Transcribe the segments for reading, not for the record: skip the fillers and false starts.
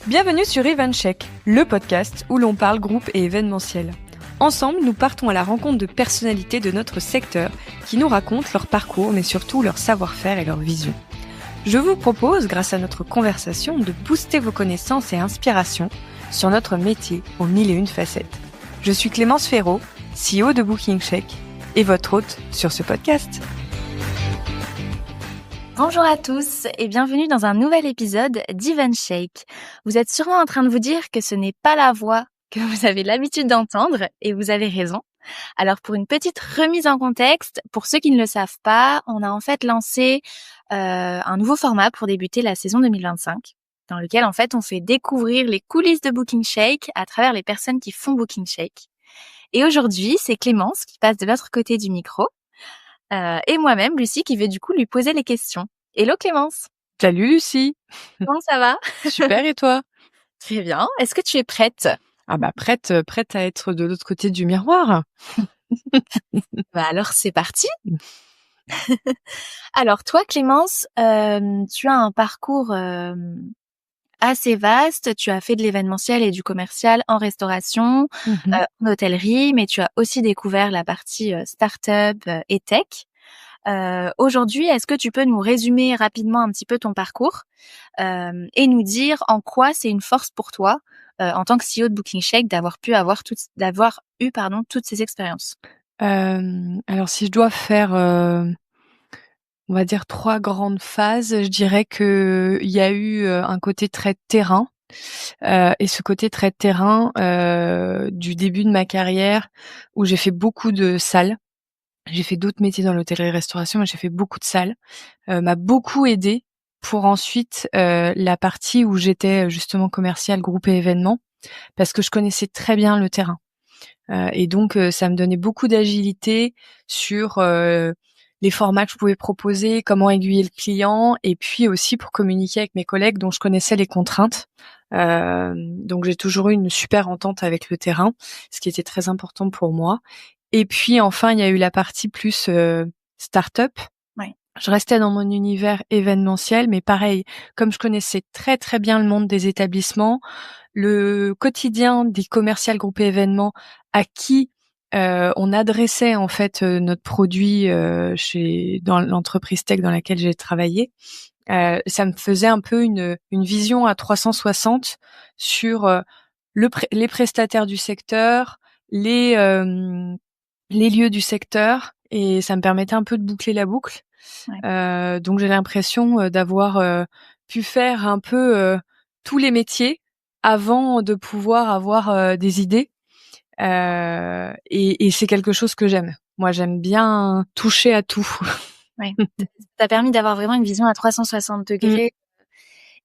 Bienvenue sur EventCheck, le podcast où l'on parle groupe et événementiel. Ensemble, nous partons à la rencontre de personnalités de notre secteur qui nous racontent leur parcours, mais surtout leur savoir-faire et leur vision. Je vous propose, grâce à notre conversation, de booster vos connaissances et inspirations sur notre métier aux 1001 facettes. Je suis Clémence Ferraud, CEO de BookingCheck, et votre hôte sur ce podcast. Bonjour à tous et bienvenue dans un nouvel épisode d'EventCheck. Vous êtes sûrement en train de vous dire que ce n'est pas la voix que vous avez l'habitude d'entendre et vous avez raison. Alors pour une petite remise en contexte, pour ceux qui ne le savent pas, on a en fait lancé un nouveau format pour débuter la saison 2025 dans lequel en fait on fait découvrir les coulisses de BookingCheck à travers les personnes qui font BookingCheck. Et aujourd'hui, c'est Clémence qui passe de l'autre côté du micro. Et moi-même, Lucie, qui vais du coup lui poser les questions. Hello Clémence. Salut Lucie. Comment ça va? Super, et toi? Très bien. Est-ce que tu es prête? Ah bah prête à être de l'autre côté du miroir. Bah alors c'est parti. Alors toi Clémence, tu as un parcours assez vaste. Tu as fait de l'événementiel et du commercial en restauration, en hôtellerie, mais tu as aussi découvert la partie start-up et tech. Aujourd'hui, est-ce que tu peux nous résumer rapidement un petit peu ton parcours et nous dire en quoi c'est une force pour toi en tant que CEO de BookingCheck d'avoir eu toutes ces expériences? Alors si je dois faire, on va dire 3 grandes phases, je dirais qu'il y a eu, un côté très terrain, et ce côté très terrain, du début de ma carrière où j'ai fait beaucoup de salles. J'ai fait d'autres métiers dans l'hôtellerie-restauration, mais j'ai fait beaucoup de salles, m'a beaucoup aidée pour ensuite, la partie où j'étais justement commerciale, groupe et événements, parce que je connaissais très bien le terrain. Et donc ça me donnait beaucoup d'agilité sur les formats que je pouvais proposer, comment aiguiller le client, et puis aussi pour communiquer avec mes collègues dont je connaissais les contraintes. Donc j'ai toujours eu une super entente avec le terrain, ce qui était très important pour moi. Et puis enfin, il y a eu la partie plus start-up. Ouais. Je restais dans mon univers événementiel, mais pareil, comme je connaissais très très bien le monde des établissements, le quotidien des commerciales groupés événements à qui on adressait en fait notre produit dans l'entreprise tech dans laquelle j'ai travaillé, ça me faisait un peu une vision à 360 sur les prestataires du secteur, les lieux du secteur, et ça me permettait un peu de boucler la boucle. Ouais. Donc j'ai l'impression d'avoir pu faire un peu tous les métiers avant de pouvoir avoir des idées. Et c'est quelque chose que j'aime. Moi, j'aime bien toucher à tout. Ouais. Ça t'a permis d'avoir vraiment une vision à 360 degrés.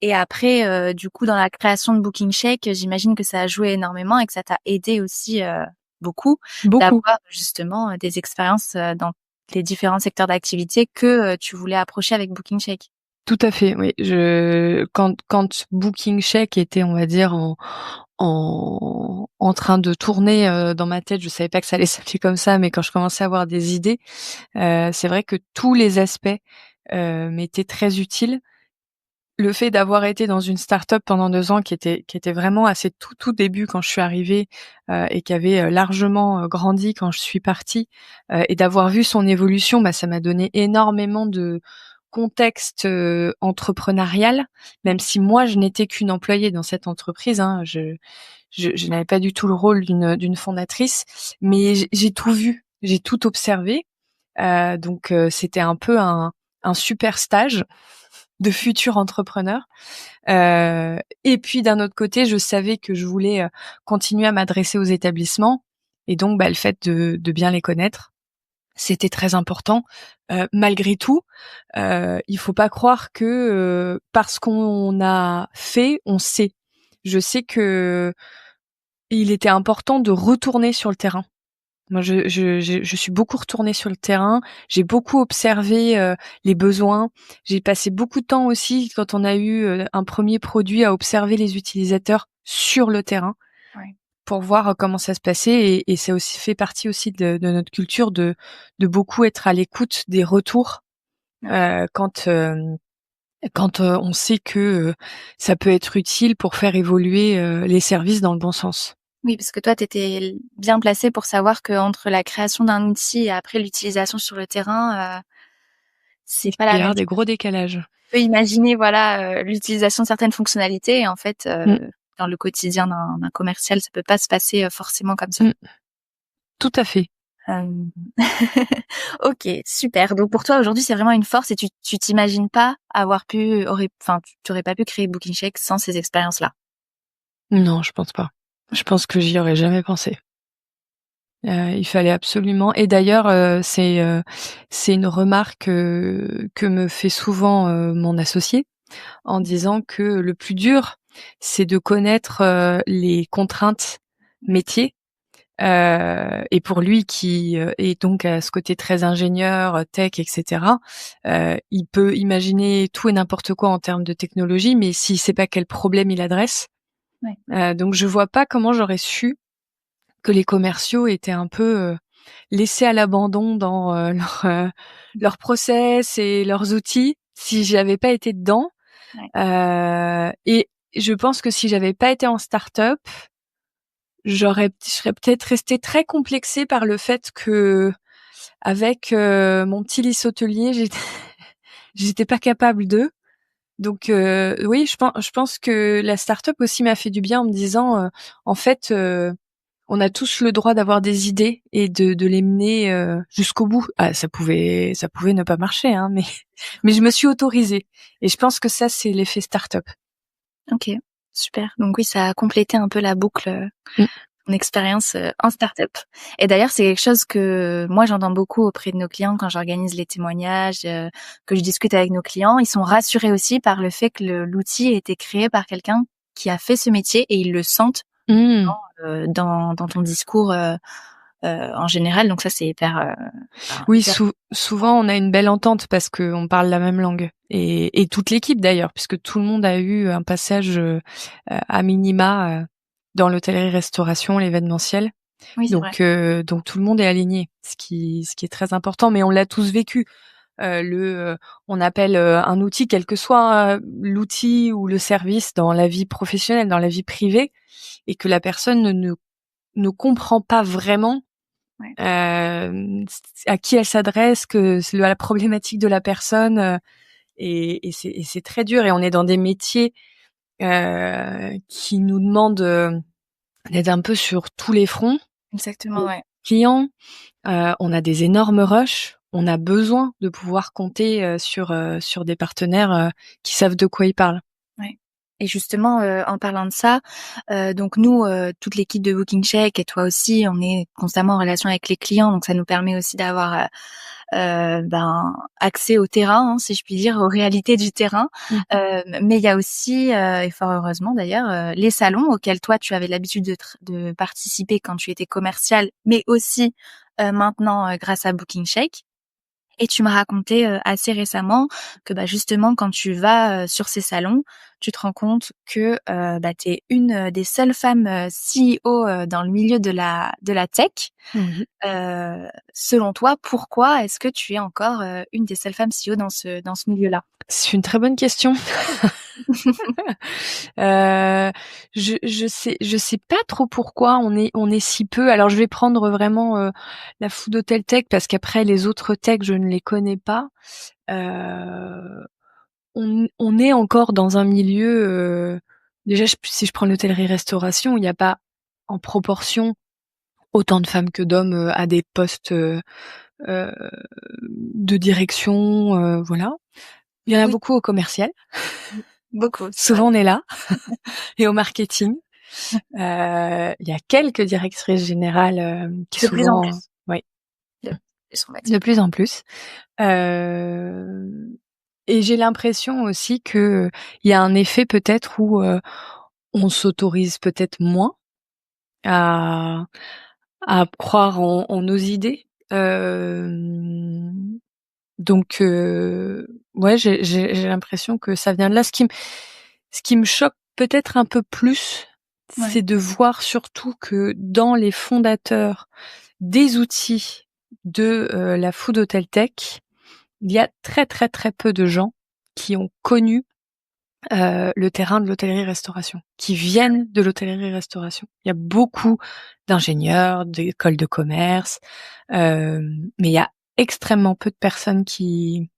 Et après, du coup, dans la création de BookingCheck, j'imagine que ça a joué énormément et que ça t'a aidé aussi beaucoup Beaucoup. d'avoir justement des expériences dans les différents secteurs d'activité que tu voulais approcher avec BookingCheck. Tout à fait, oui. Quand BookingCheck était, on va dire, en train de tourner dans ma tête, je savais pas que ça allait s'appeler comme ça, mais quand je commençais à avoir des idées, c'est vrai que tous les aspects m'étaient très utiles. Le fait d'avoir été dans une start-up pendant 2 ans qui était vraiment à ses tout début quand je suis arrivée, et qui avait largement grandi quand je suis partie, et d'avoir vu son évolution, bah, ça m'a donné énormément de contexte entrepreneurial, même si moi je n'étais qu'une employée dans cette entreprise, hein. Je n'avais pas du tout le rôle d'une fondatrice, mais j'ai tout vu, j'ai tout observé, donc c'était un peu un super stage de futur entrepreneur. Et puis d'un autre côté, je savais que je voulais continuer à m'adresser aux établissements, et donc bah, le fait de bien les connaître, c'était très important. Malgré tout, il faut pas croire que parce qu'on a fait, on sait. Je sais que il était important de retourner sur le terrain. Moi, je suis beaucoup retournée sur le terrain. J'ai beaucoup observé les besoins. J'ai passé beaucoup de temps aussi, quand on a eu un premier produit, à observer les utilisateurs sur le terrain, Ouais. pour voir comment ça se passait. Et ça aussi fait partie aussi de notre culture de beaucoup être à l'écoute des retours Ouais. quand quand, on sait que, ça peut être utile pour faire évoluer, les services dans le bon sens. Oui, parce que toi, tu étais bien placée pour savoir qu'entre la création d'un outil et après l'utilisation sur le terrain, c'est Il pas peut la y même avoir des chose. gros décalages. On peut imaginer, voilà, l'utilisation de certaines fonctionnalités et en fait, Mmh, dans le quotidien d'un commercial, ça peut pas se passer, forcément comme ça. mmh, tout à fait. Hem, OK, super. Donc pour toi, aujourd'hui, c'est vraiment une force et tu t'imagines pas avoir pu enfin, tu aurais pas pu créer Booking Check sans ces expériences-là? Non, je pense pas. Je pense que j'y aurais jamais pensé. Il fallait absolument et d'ailleurs, c'est une remarque, que me fait souvent, mon associé en disant que le plus dur, c'est de connaître, les contraintes métiers. Et pour lui qui, est donc à ce côté très ingénieur, tech et cetera, il peut imaginer tout et n'importe quoi en termes de technologie, mais s'il sait pas quel problème il adresse, Ouais. donc je vois pas comment j'aurais su que les commerciaux étaient un peu, laissés à l'abandon dans, leur process et leurs outils, si j'avais pas été dedans. Ouais. Et je pense que si j'avais pas été en start-up, je serais peut-être restée très complexée par le fait que avec, mon petit lisse hôtelier, j'étais pas capable de. Donc oui, je pense que la start-up aussi m'a fait du bien en me disant, en fait, on a tous le droit d'avoir des idées et de les mener, jusqu'au bout. Ah, ça pouvait ne pas marcher, hein, mais mais je me suis autorisée et je pense que ça, c'est l'effet start-up. OK, super. Donc oui, ça a complété un peu la boucle, Mmh. ton expérience, en start-up. Et d'ailleurs, c'est quelque chose que moi j'entends beaucoup auprès de nos clients quand j'organise les témoignages, que je discute avec nos clients. Ils sont rassurés aussi par le fait que l'outil a été créé par quelqu'un qui a fait ce métier et ils le sentent, Mmh. dans ton discours, en général. Donc ça, c'est hyper, enfin Oui, hyper souvent on a une belle entente parce qu'on parle la même langue et toute l'équipe d'ailleurs, puisque tout le monde a eu un passage, à minima, dans l'hôtellerie-restauration, l'événementiel. oui, c'est vrai. Donc tout le monde est aligné, ce qui est très important, mais on l'a tous vécu. On appelle, un outil, quel que soit, l'outil ou le service dans la vie professionnelle, dans la vie privée et que la personne ne comprend pas vraiment, Ouais. à qui elle s'adresse, que c'est la problématique de la personne, et c'est très dur et on est dans des métiers, qui nous demandent, d'être un peu sur tous les fronts. Exactement, ouais. Clients, on a des énormes rushs, on a besoin de pouvoir compter, sur des partenaires, qui savent de quoi ils parlent. Ouais. Et justement, en parlant de ça, donc nous, toute l'équipe de Booking Check et toi aussi, on est constamment en relation avec les clients, donc ça nous permet aussi d'avoir, ben, accès au terrain, hein, si je puis dire, aux réalités du terrain. Mmh. Mais il y a aussi, et fort heureusement d'ailleurs, les salons auxquels toi tu avais l'habitude de participer quand tu étais commercial, mais aussi, maintenant, grâce à Booking Check. Et tu m'as raconté, assez récemment que, bah, justement quand tu vas, sur ces salons, tu te rends compte que, bah, tu es une, des seules femmes, CEO, dans le milieu de la tech. Oui. Selon toi, pourquoi est-ce que tu es encore, une des seules femmes CEO dans ce milieu-là? C'est une très bonne question. Heu, je sais pas trop pourquoi on est si peu. Alors je vais prendre vraiment, la Food Hotel Tech parce qu'après les autres tech, je ne les connais pas. Heu, on est encore dans un milieu, déjà si je prends l'hôtellerie-restauration, il y a pas en proportion autant de femmes que d'hommes, à des postes, heu, de direction, voilà. Il y en a Oui, beaucoup au commercial. beaucoup, c'est vrai. Souvent on est là et au marketing. Il y a quelques directrices générales, qui De plus en souvent plus, oui, de plus, on va dire. de plus en plus. Heu et j'ai l'impression aussi qu'il y a un effet peut-être où, on s'autorise peut-être moins à croire en nos idées. Donc ouais, j'ai l'impression que ça vient de là. Ce qui me choque peut-être un peu plus, Ouais. c'est de voir surtout que dans les fondateurs des outils de, la Food Hotel Tech, il y a très, très, très peu de gens qui ont connu le terrain de l'hôtellerie-restauration, qui viennent de l'hôtellerie-restauration. Il y a beaucoup d'ingénieurs, d'écoles de commerce, mais il y a extrêmement peu de personnes qui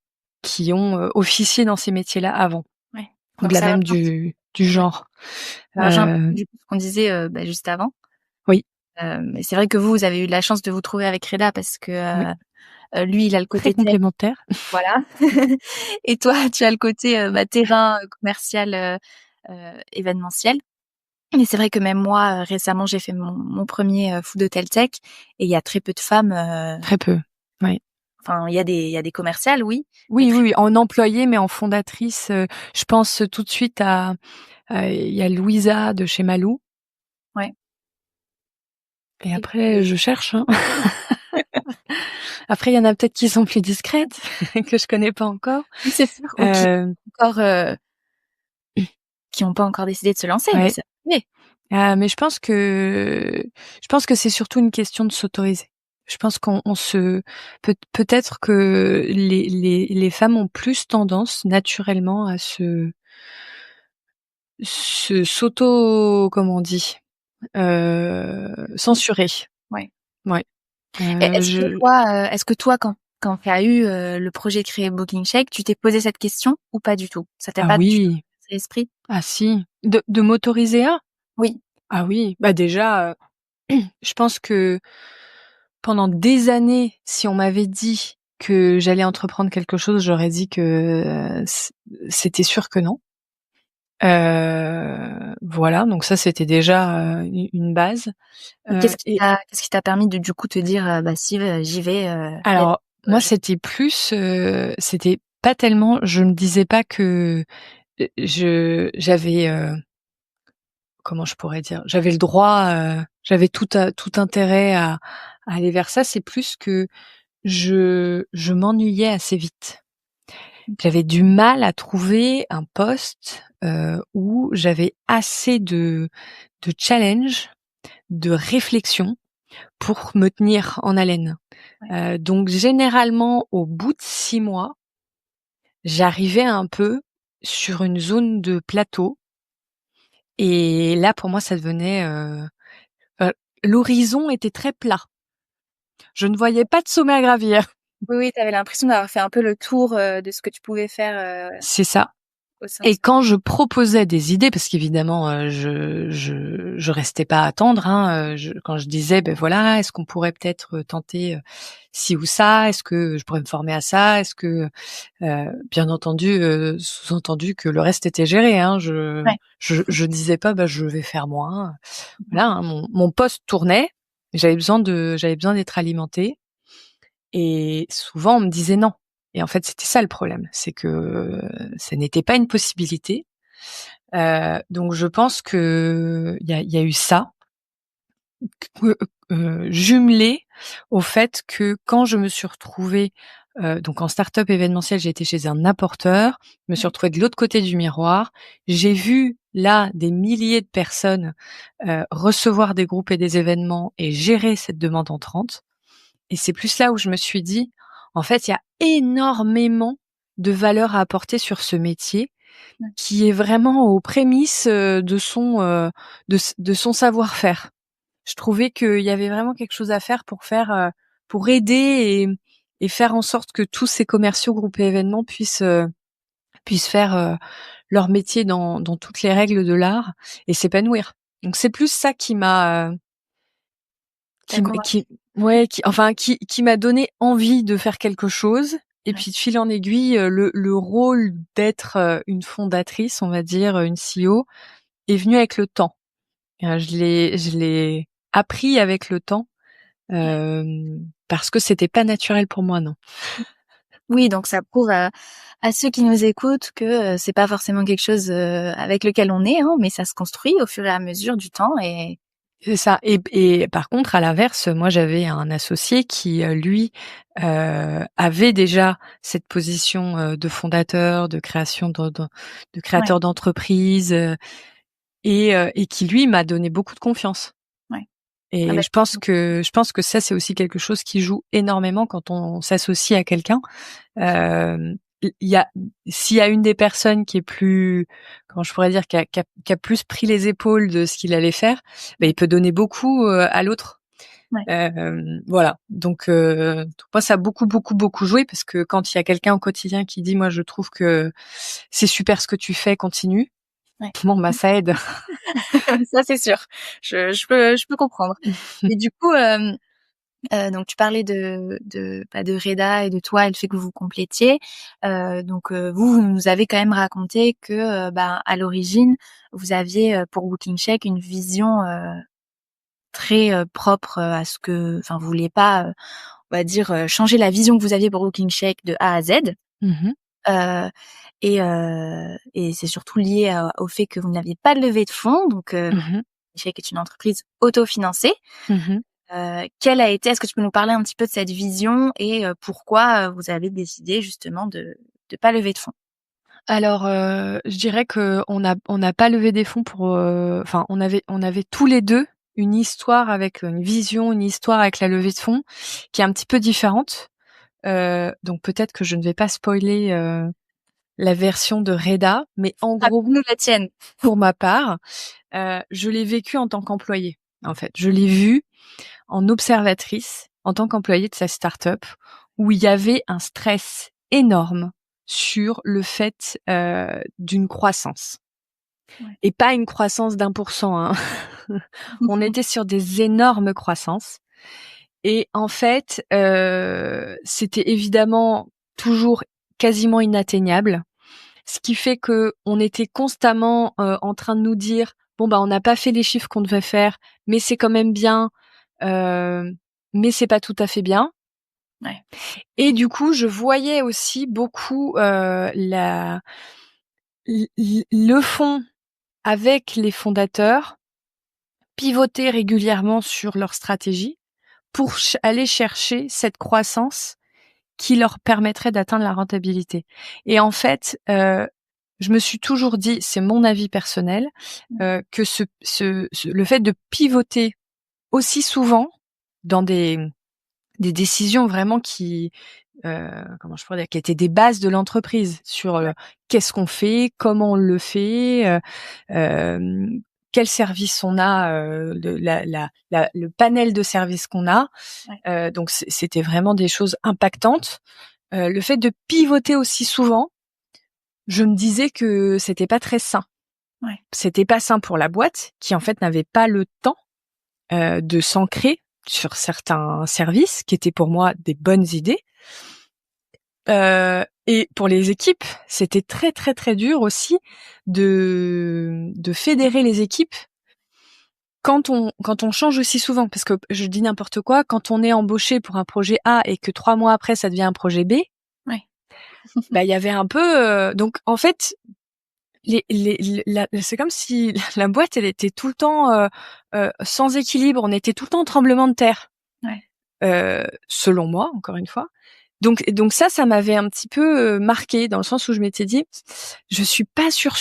ont officié dans ces métiers-là avant, Ouais. Donc au-delà ça même rejoint du ouais, genre. ça rejoint un peu Euh, du coup ce qu'on disait, juste avant. oui, Mais c'est vrai que vous avez eu de la chance de vous trouver avec Reda parce que, oui, lui, il a le très côté tech, complémentaire. voilà. Et toi, tu as le côté, terrain, commercial, événementiel. Mais c'est vrai que même moi, récemment, j'ai fait mon 1er, food hotel tech et il y a très peu de femmes, Très peu. Oui. enfin, il y a des commerciales, oui, mais Oui, oui, très oui, en employée, mais en fondatrice. Je pense tout de suite il y a Louisa de chez Malou. ouais. Et Et après, je cherche. Hein. Après, il y en a peut-être qui sont plus discrètes, que je connais pas encore. oui, c'est sûr, ou Euh, encore, qui ont pas encore décidé de se lancer, mais ouais. ça peut arriver. Mais je pense que c'est surtout une question de s'autoriser. Je pense qu'on se peut-être que les femmes ont plus tendance naturellement à s'auto comment on dit censurer. Ouais. Ouais. Et est-ce que Je toi, quand tu as eu, le projet de créer Booking Shake, tu t'es posé cette question ou pas du tout? Ça t'est ah pas du tout oui, traversé l'esprit? ah si, de m'autoriser à? Oui. Ah oui, bah déjà, je pense que pendant des années, si on m'avait dit que j'allais entreprendre quelque chose, j'aurais dit que c'était sûr que non. Voilà, donc ça c'était déjà une base. Et qu'est-ce qui Et t'a permis de, du coup, te dire: «Bah si, j'y vais, il y a alors moi je» c'était plus, c'était pas tellement, je me disais pas que j'avais, comment je pourrais dire? J'avais le droit, j'avais tout intérêt à aller vers ça. C'est plus que je m'ennuyais assez vite. J'avais du mal à trouver un poste, où j'avais assez de challenge, de réflexion pour me tenir en haleine. Ouais. Donc généralement, au bout de 6 mois, j'arrivais un peu sur une zone de plateau et là, pour moi, ça devenait, l'horizon était très plat. Je ne voyais pas de sommet à gravir. Oui, oui, tu avais l'impression d'avoir fait un peu le tour, de ce que tu pouvais faire, C'est ça. au sein de Et ce quand je proposais des idées, parce qu'évidemment, je restais pas à attendre, hein, quand je disais: «Beh, voilà, est-ce qu'on pourrait peut-être, tenter, ci ou ça? Est-ce que je pourrais me former à ça?» Est-ce que, bien entendu, sous-entendu que le reste était géré, hein. Je ouais. je je disais pas: «Bah, je vais faire moins». Voilà, hein, mon poste tournait, j'avais besoin d'être alimentée et souvent on me disait: «Non» et en fait, c'était ça le problème, c'est que ça n'était pas une possibilité. Donc je pense qu'il y a eu ça, que jumelé au fait que quand je me suis retrouvée, donc en start-up événementielle, j'ai été chez un apporteur, je me suis Ouais. retrouvée de l'autre côté du miroir. J'ai vu là des milliers de personnes, recevoir des groupes et des événements et gérer cette demande entrante et c'est plus là où je me suis dit: «En fait, il y a énormément de valeur à apporter sur ce métier Ouais. qui est vraiment aux prémices, de son savoir-faire». Je trouvais qu'il y avait vraiment quelque chose à faire pour aider et faire en sorte que tous ces commerciaux, groupes et événements puissent faire, leur métier dans toutes les règles de l'art et s'épanouir. Donc c'est plus ça qui m'a, Tu as convaincu. qui ouais, qui m'a donné envie de faire quelque chose et Ouais. puis de fil en aiguille, le rôle d'être, une fondatrice, on va dire, une CEO est venu avec le temps. Je l'ai appris avec le temps, parce que c'était pas naturel pour moi, non. Oui, donc ça prouve à ceux qui nous écoutent que, c'est pas forcément quelque chose, avec lequel on est, hein, mais ça se construit au fur et à mesure du temps et C'est ça et par contre, à l'inverse, moi, j'avais un associé qui, lui, avait déjà cette position, de fondateur, de création de ouais, créateur d'entreprise, et qui, lui, m'a donné beaucoup de confiance ouais. Ah et bah, je pense que ça, c'est aussi quelque chose qui joue énormément quand on s'associe à quelqu'un, il y a s'il y a une des personnes qui est plus, comment je pourrais dire, qui a plus pris les épaules de ce qu'il allait faire, il peut donner beaucoup à l'autre. Ouais. Voilà. Donc moi ça a beaucoup joué, parce que quand il y a quelqu'un au quotidien qui dit moi je trouve que c'est super ce que tu fais, continue. Ouais. Bon ça aide. Ça c'est sûr. Je peux comprendre. Et du coup, donc tu parlais de Reda et de toi et le fait que vous vous complétiez. Donc vous nous avez quand même raconté que à l'origine vous aviez pour Booking Check une vision très propre à ce que, enfin vous vouliez pas, on va dire changer la vision que vous aviez pour Booking Check de A à Z. Mmh. Euh, et c'est surtout lié au fait que vous n'aviez pas de levée de fonds. Donc Mmh. Check est une entreprise autofinancée. Mmh. Est-ce que tu peux nous parler un petit peu de cette vision et pourquoi vous avez décidé justement de pas lever de fonds? Alors, je dirais que on n'a pas levé des fonds pour, enfin, on avait tous les 2 une histoire avec une vision, une histoire avec la levée de fonds qui est un petit peu différente. Donc peut-être que je ne vais pas spoiler, la version de Reda, mais en gros, Raconte-nous la tienne. pour ma part, je l'ai vécu en tant qu'employée, en fait. Je l'ai vu en observatrice, en tant qu'employée de sa start-up, où il y avait un stress énorme sur le fait d'une croissance. Ouais. Et pas une croissance d'1%, hein. On était sur des énormes croissances. Et en fait, c'était évidemment toujours quasiment inatteignable. Ce qui fait que on était constamment en train de nous dire bon on n'a pas fait les chiffres qu'on devait faire, mais c'est quand même bien, mais c'est pas tout à fait bien. Ouais. Et du coup, je voyais aussi beaucoup le fond avec les fondateurs pivoter régulièrement sur leur stratégie pour aller chercher cette croissance qui leur permettrait d'atteindre la rentabilité. Et en fait, je me suis toujours dit, c'est mon avis personnel, que le fait de pivoter aussi souvent dans des décisions vraiment qui, comment je pourrais dire, qui étaient des bases de l'entreprise sur qu'est-ce qu'on fait, comment on le fait, quel service on a, le panel de services qu'on a. Ouais. Donc c'était vraiment des choses impactantes. Le fait de pivoter aussi souvent, je me disais que c'était pas très sain. Ouais. C'était pas sain pour la boîte qui en fait n'avait pas le temps de s'ancrer sur certains services qui étaient pour moi des bonnes idées. Et pour les équipes, c'était très très très dur aussi de fédérer les équipes quand on change aussi souvent, parce que je dis n'importe quoi, quand on est embauché pour un projet A et que 3 mois après ça devient un projet B, Ouais. il y avait un peu donc en fait c'est comme si la boîte elle était tout le temps sans équilibre, on était tout le temps en tremblement de terre. Ouais. Selon moi, encore une fois. Donc ça m'avait un petit peu marqué dans le sens où je m'étais dit, je suis pas sûre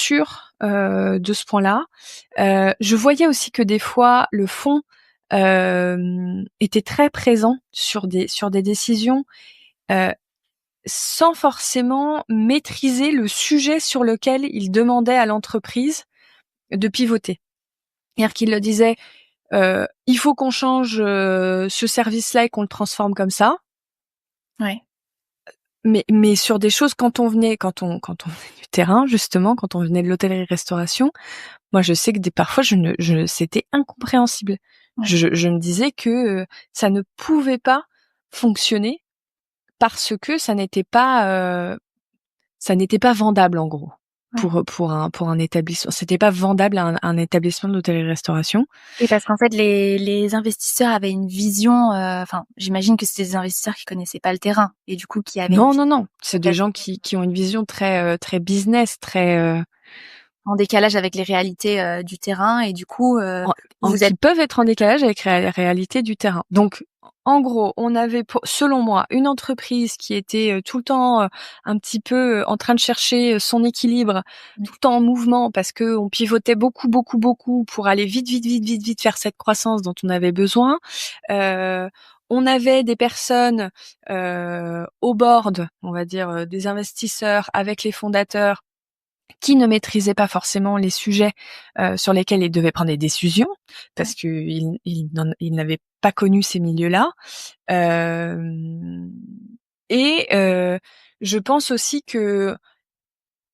de ce point-là. Je voyais aussi que des fois le fond était très présent sur des décisions euh, sans forcément maîtriser le sujet sur lequel il demandait à l'entreprise de pivoter. C'est-à-dire qu'il le disait, il faut qu'on change ce service-là et qu'on le transforme comme ça. Ouais. Mais sur des choses quand on venait venait du terrain, justement, quand on venait de l'hôtellerie-restauration, moi je sais que parfois c'était incompréhensible. Ouais. Je me disais que ça ne pouvait pas fonctionner parce que ça n'était pas vendable en gros Ouais. pour un établissement. C'était pas vendable à un établissement d'hôtellerie-restauration. Et parce qu'en fait, les investisseurs avaient une vision, enfin, j'imagine que c'était des investisseurs qui connaissaient pas le terrain et du coup qui avaient une Non, vision non, non. C'est des gens complètement qui ont une vision très très business, très en décalage avec les réalités du terrain et du coup, en vous vous qui êtes peuvent être en décalage avec la réalité du terrain. Donc, en gros, on avait, selon moi, une entreprise qui était tout le temps un petit peu en train de chercher son équilibre, tout le temps en mouvement parce que on pivotait beaucoup pour aller vite faire cette croissance dont on avait besoin. on avait des personnes au board, on va dire des investisseurs avec les fondateurs qui ne maîtrisaient pas forcément les sujets sur lesquels ils devaient prendre des décisions parce que ils n'avaient pas connu ces milieux-là. Et je pense aussi que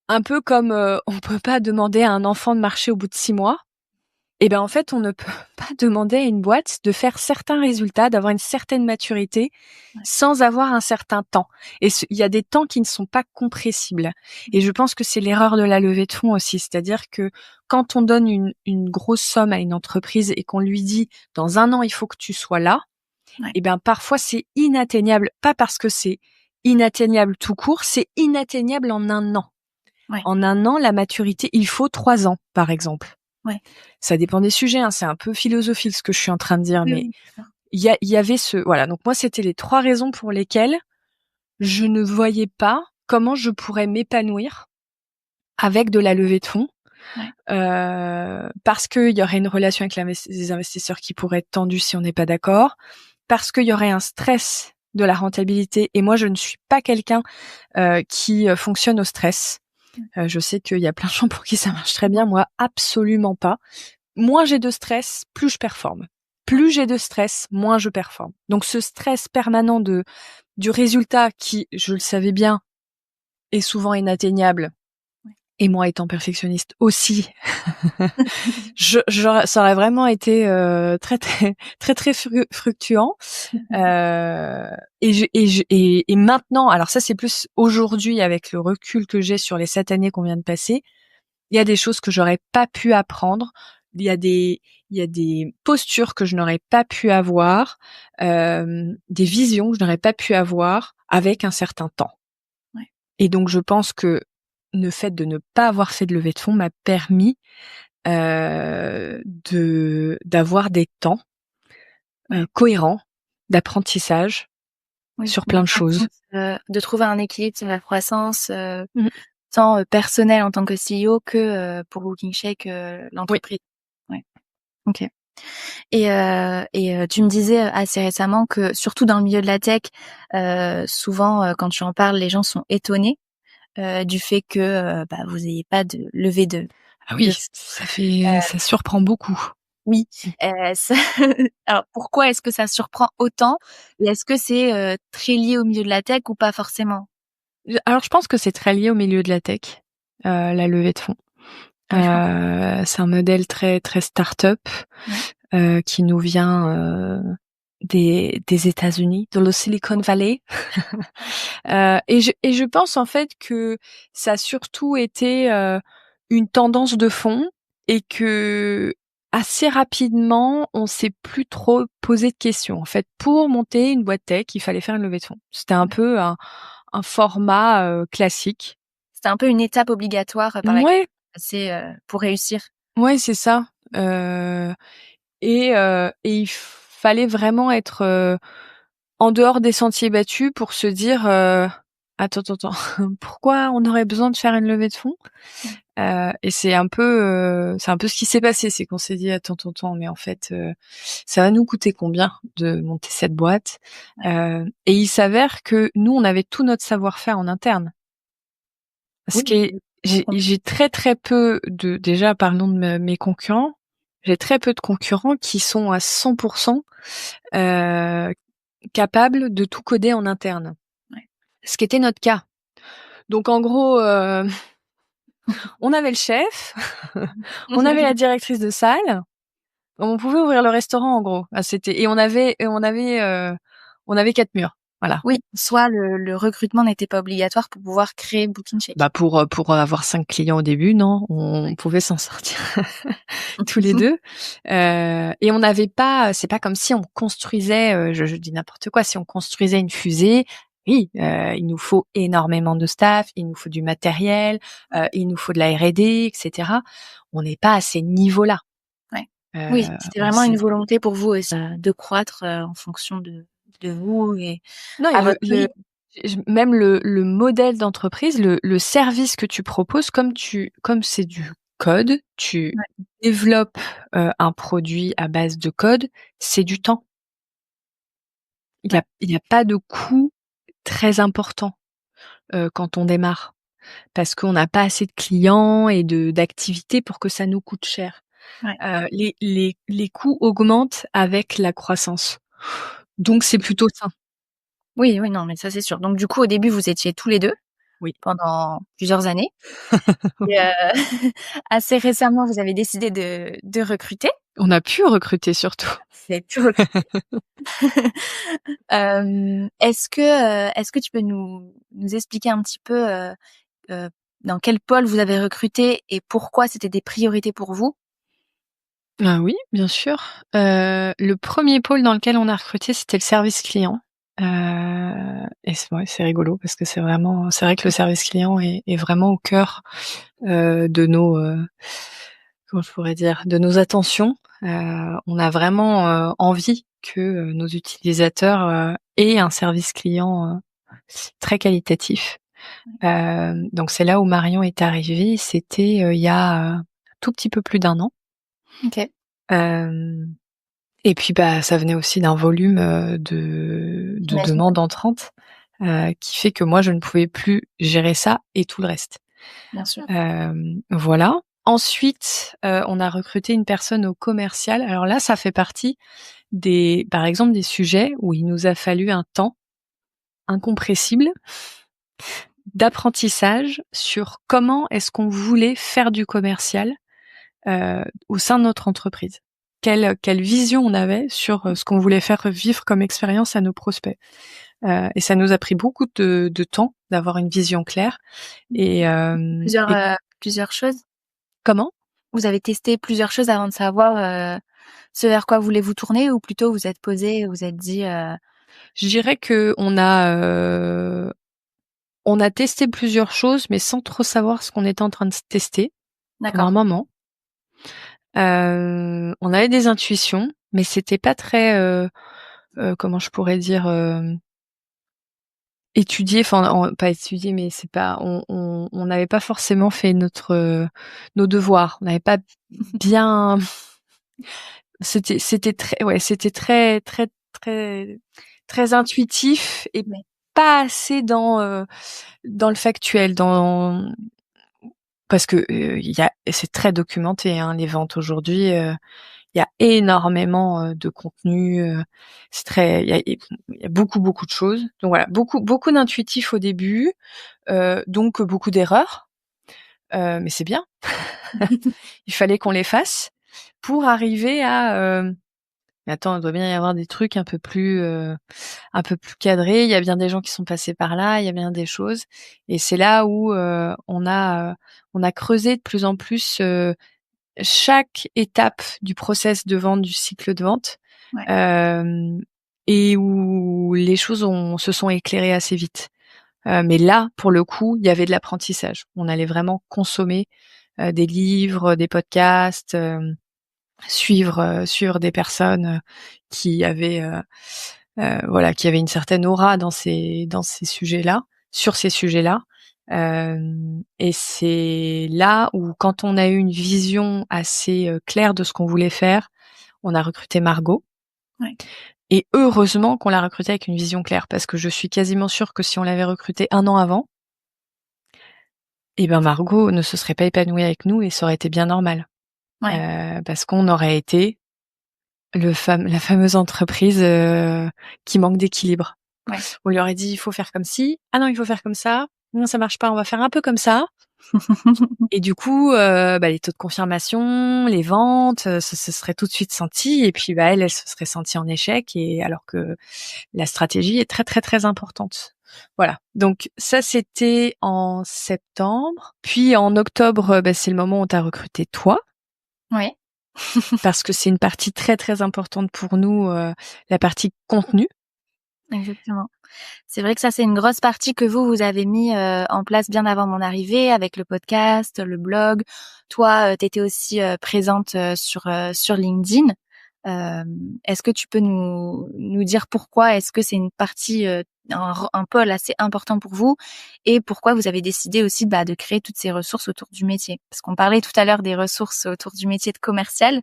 un peu comme on peut pas demander à un enfant de marcher au bout de 6 mois, et ben en fait on ne peut pas demander à une boîte de faire certains résultats, d'avoir une certaine maturité Ouais. sans avoir un certain temps. Et il y a des temps qui ne sont pas compressibles. Et je pense que c'est l'erreur de la levée de fonds aussi, c'est-à-dire que quand on donne une grosse somme à une entreprise et qu'on lui dit dans 1 an il faut que tu sois là, Ouais. et ben parfois c'est inatteignable, pas parce que c'est inatteignable tout court, c'est inatteignable en 1 an. Ouais. En 1 an, la maturité, il faut 3 ans, par exemple. Ouais. Ça dépend des sujets, hein, c'est un peu philosophique ce que je suis en train de dire, Oui, mais oui, c'est ça. il y avait voilà. Donc moi, c'était les 3 raisons pour lesquelles je ne voyais pas comment je pourrais m'épanouir avec de la levée de fonds, Ouais. parce qu'il y aurait une relation avec les investisseurs qui pourrait être tendue si on n'est pas d'accord, parce qu'il y aurait un stress de la rentabilité et moi, je ne suis pas quelqu'un qui fonctionne au stress. Je sais qu'il y a plein de gens pour qui ça marche très bien, moi absolument pas. Moins j'ai de stress, plus je performe. Ouais. Plus j'ai de stress, moins je performe. Donc ce stress permanent du résultat qui, je le savais bien, est souvent inatteignable, Ouais. et moi étant perfectionniste aussi, ça aurait vraiment été très très très très fructueux. Et maintenant, alors ça c'est plus aujourd'hui avec le recul que j'ai sur les 7 années qu'on vient de passer, il y a des choses que j'aurais pas pu apprendre, il y a des postures que je n'aurais pas pu avoir, des visions que je n'aurais pas pu avoir avec un certain temps. Ouais. Et donc je pense que le fait de ne pas avoir fait de levée de fonds m'a permis d'avoir des temps Ouais. cohérents d'apprentissage Oui, sur de plein de prendre choses. compte, de trouver un équilibre sur la croissance, Mmh. tant, personnel en tant que CEO que, pour Booking Shake, Oui. l'entreprise. Ouais. OK. Et tu me disais, assez récemment que surtout dans le milieu de la tech, souvent, quand tu en parles, les gens sont étonnés, du fait que, bah, vous ayez pas de levée Ah de oui, ça surprend beaucoup. oui, ça alors pourquoi est-ce que ça surprend autant? Et est-ce que c'est, très lié au milieu de la tech ou pas forcément? Alors je pense que c'est très lié au milieu de la tech, la levée de fonds. Ouais, je pense. C'est un modèle très très start-up Ouais. qui nous vient des États-Unis, de le Silicon Valley. Et je pense en fait que ça a surtout été une tendance de fond et que assez rapidement, on s'est plus trop posé de questions. En fait, pour monter une boîte tech, il fallait faire une levée de fonds. C'était un Ouais. peu un format classique. C'était un peu une étape obligatoire, par laquelle Ouais, passer, pour réussir. ouais, c'est ça. Euh, et il fallait vraiment être en dehors des sentiers battus pour se dire attends, pourquoi on aurait besoin de faire une levée de fonds? Ouais. Et c'est un peu ce qui s'est passé, c'est qu'on s'est dit attends, mais en fait ça va nous coûter combien de monter cette boîte? Ouais. Et il s'avère que nous on avait tout notre savoir-faire en interne. Ce Oui, qui est j'ai très très peu de déjà parlons de mes concurrents, j'ai très peu de concurrents qui sont à 100% heu, capables de tout coder en interne. ouais. Ce qui était notre cas. Donc en gros, on avait le chef, on avait la directrice de salle, on pouvait ouvrir le restaurant en gros. Ah, c'était et on avait 4 murs. Voilà. Oui, soit le recrutement n'était pas obligatoire pour pouvoir créer Booking Shake. Bah pour avoir 5 clients au début, non, on Ouais. pouvait s'en sortir tous les 2. Et on n'avait pas c'est pas comme si on construisait, je dis n'importe quoi, si on construisait une fusée, oui, il nous faut énormément de staff, il nous faut du matériel, il nous faut de la R&D, et cetera. On n'est pas à ces niveaux-là. Ouais. Heu, Oui, c'était on vraiment s'est une volonté pour vous aussi, de croître, en fonction de vous et Non, et à votre rythme. même le modèle d'entreprise, le service que tu proposes, comme c'est du code, tu Ouais. développes un produit à base de code, c'est du temps. Ouais. il y a pas de coût très important, quand on démarre. Parce qu'on n'a pas assez de clients et d'activités pour que ça nous coûte cher. Ouais. Les coûts augmentent avec la croissance. Donc c'est plutôt sain. Oui, oui, non, mais ça, c'est sûr. Donc du coup, au début, vous étiez tous les 2 Oui. pendant plusieurs années et assez récemment, vous avez décidé de recruter. On a pu recruter surtout. Vous avez pu recruter. Est-ce que tu peux nous expliquer un petit peu, heu, dans quel pôle vous avez recruté et pourquoi c'était des priorités pour vous? Ah oui, bien sûr. Le premier pôle dans lequel on a recruté, c'était le service client. Et c'est rigolo parce que c'est vrai que le service client est vraiment au cœur, de nos, comment je pourrais dire? De nos attentions. On a vraiment, envie que, nos utilisateurs, aient un service client, très qualitatif. Donc c'est là où Marion est arrivée, c'était, il y a, un tout petit peu plus d'1 an. OK. Hem Et puis, bah, ça venait aussi d'un volume, de J'imagine, demandes entrantes, qui fait que moi je ne pouvais plus gérer ça et tout le reste. bien sûr. Voilà. Ensuite, on a recruté une personne au commercial. Alors là, ça fait partie par exemple, des sujets où il nous a fallu un temps incompressible d'apprentissage sur comment est-ce qu'on voulait faire du commercial, au sein de notre entreprise. Quelle vision on avait sur, ce qu'on voulait faire vivre comme expérience à nos prospects. Et ça nous a pris beaucoup de temps d'avoir une vision claire et Plusieurs, et plusieurs choses? comment? Vous avez testé plusieurs choses avant de savoir, ce vers quoi voulez-vous tourner ou plutôt vous êtes posés et vous êtes dit, Je dirais on a testé plusieurs choses, mais sans trop savoir ce qu'on était en train de tester pendant un d'accord, moment. On avait des intuitions, mais c'était pas très, comment je pourrais dire? Étudié, pas étudié, mais c'est pas on n'avait pas forcément fait nos devoirs. On n'avait pas bien c'était très ouais, c'était très très intuitif et mais pas assez dans le factuel, parce que, il y a c'est très documenté, hein, les ventes aujourd'hui, il y a énormément, de contenu, c'est très il y a beaucoup, beaucoup de choses. Donc voilà, beaucoup d'intuitifs au début, donc beaucoup d'erreurs, mais c'est bien. Il fallait qu'on les fasse pour arriver à, mais attends, il doit bien y avoir des trucs un peu plus cadrés. Il y a bien des gens qui sont passés par là, il y a bien des choses et c'est là où, on a creusé de plus en plus, chaque étape du process de vente, du cycle de vente, ouais, hem et où les choses se sont éclairées assez vite. Mais là, pour le coup, il y avait de l'apprentissage. On allait vraiment consommer, des livres, des podcasts, suivre des personnes, qui avaient, voilà, qui avaient une certaine aura dans ces sujets-là sur ces sujets-là. Et c'est là où quand on a eu une vision assez, claire de ce qu'on voulait faire, on a recruté Margot ouais, et heureusement qu'on l'a recrutée avec une vision claire parce que je suis quasiment sûre que si on l'avait recrutée 1 an avant, et ben, Margot ne se serait pas épanouie avec nous et ça aurait été bien normal. ouais, Parce qu'on aurait été la fameuse entreprise, qui manque d'équilibre. ouais. On lui aurait dit: «Il faut faire comme ci. Ah non, il faut faire comme ça. Non, ça marche pas, on va faire un peu comme ça». Et du coup, bah, les taux de confirmation, les ventes, ça se serait tout de suite senti et puis, bah, elle se serait sentie en échec et alors que la stratégie est très, très, très importante. Voilà, donc ça, c'était en septembre. Puis en octobre, bah, c'est le moment où tu as recruté toi, Ouais, parce que c'est une partie très, très importante pour nous, la partie contenu. exactement. C'est vrai que ça, c'est une grosse partie que vous avez mis, en place bien avant mon arrivée avec le podcast, le blog. Toi, tu étais aussi, présente, sur LinkedIn. Est-ce que tu peux nous dire pourquoi est-ce que c'est une partie, un pôle assez important pour vous et pourquoi vous avez décidé aussi, bah, de créer toutes ces ressources autour du métier? Parce qu'on parlait tout à l'heure des ressources autour du métier de commercial,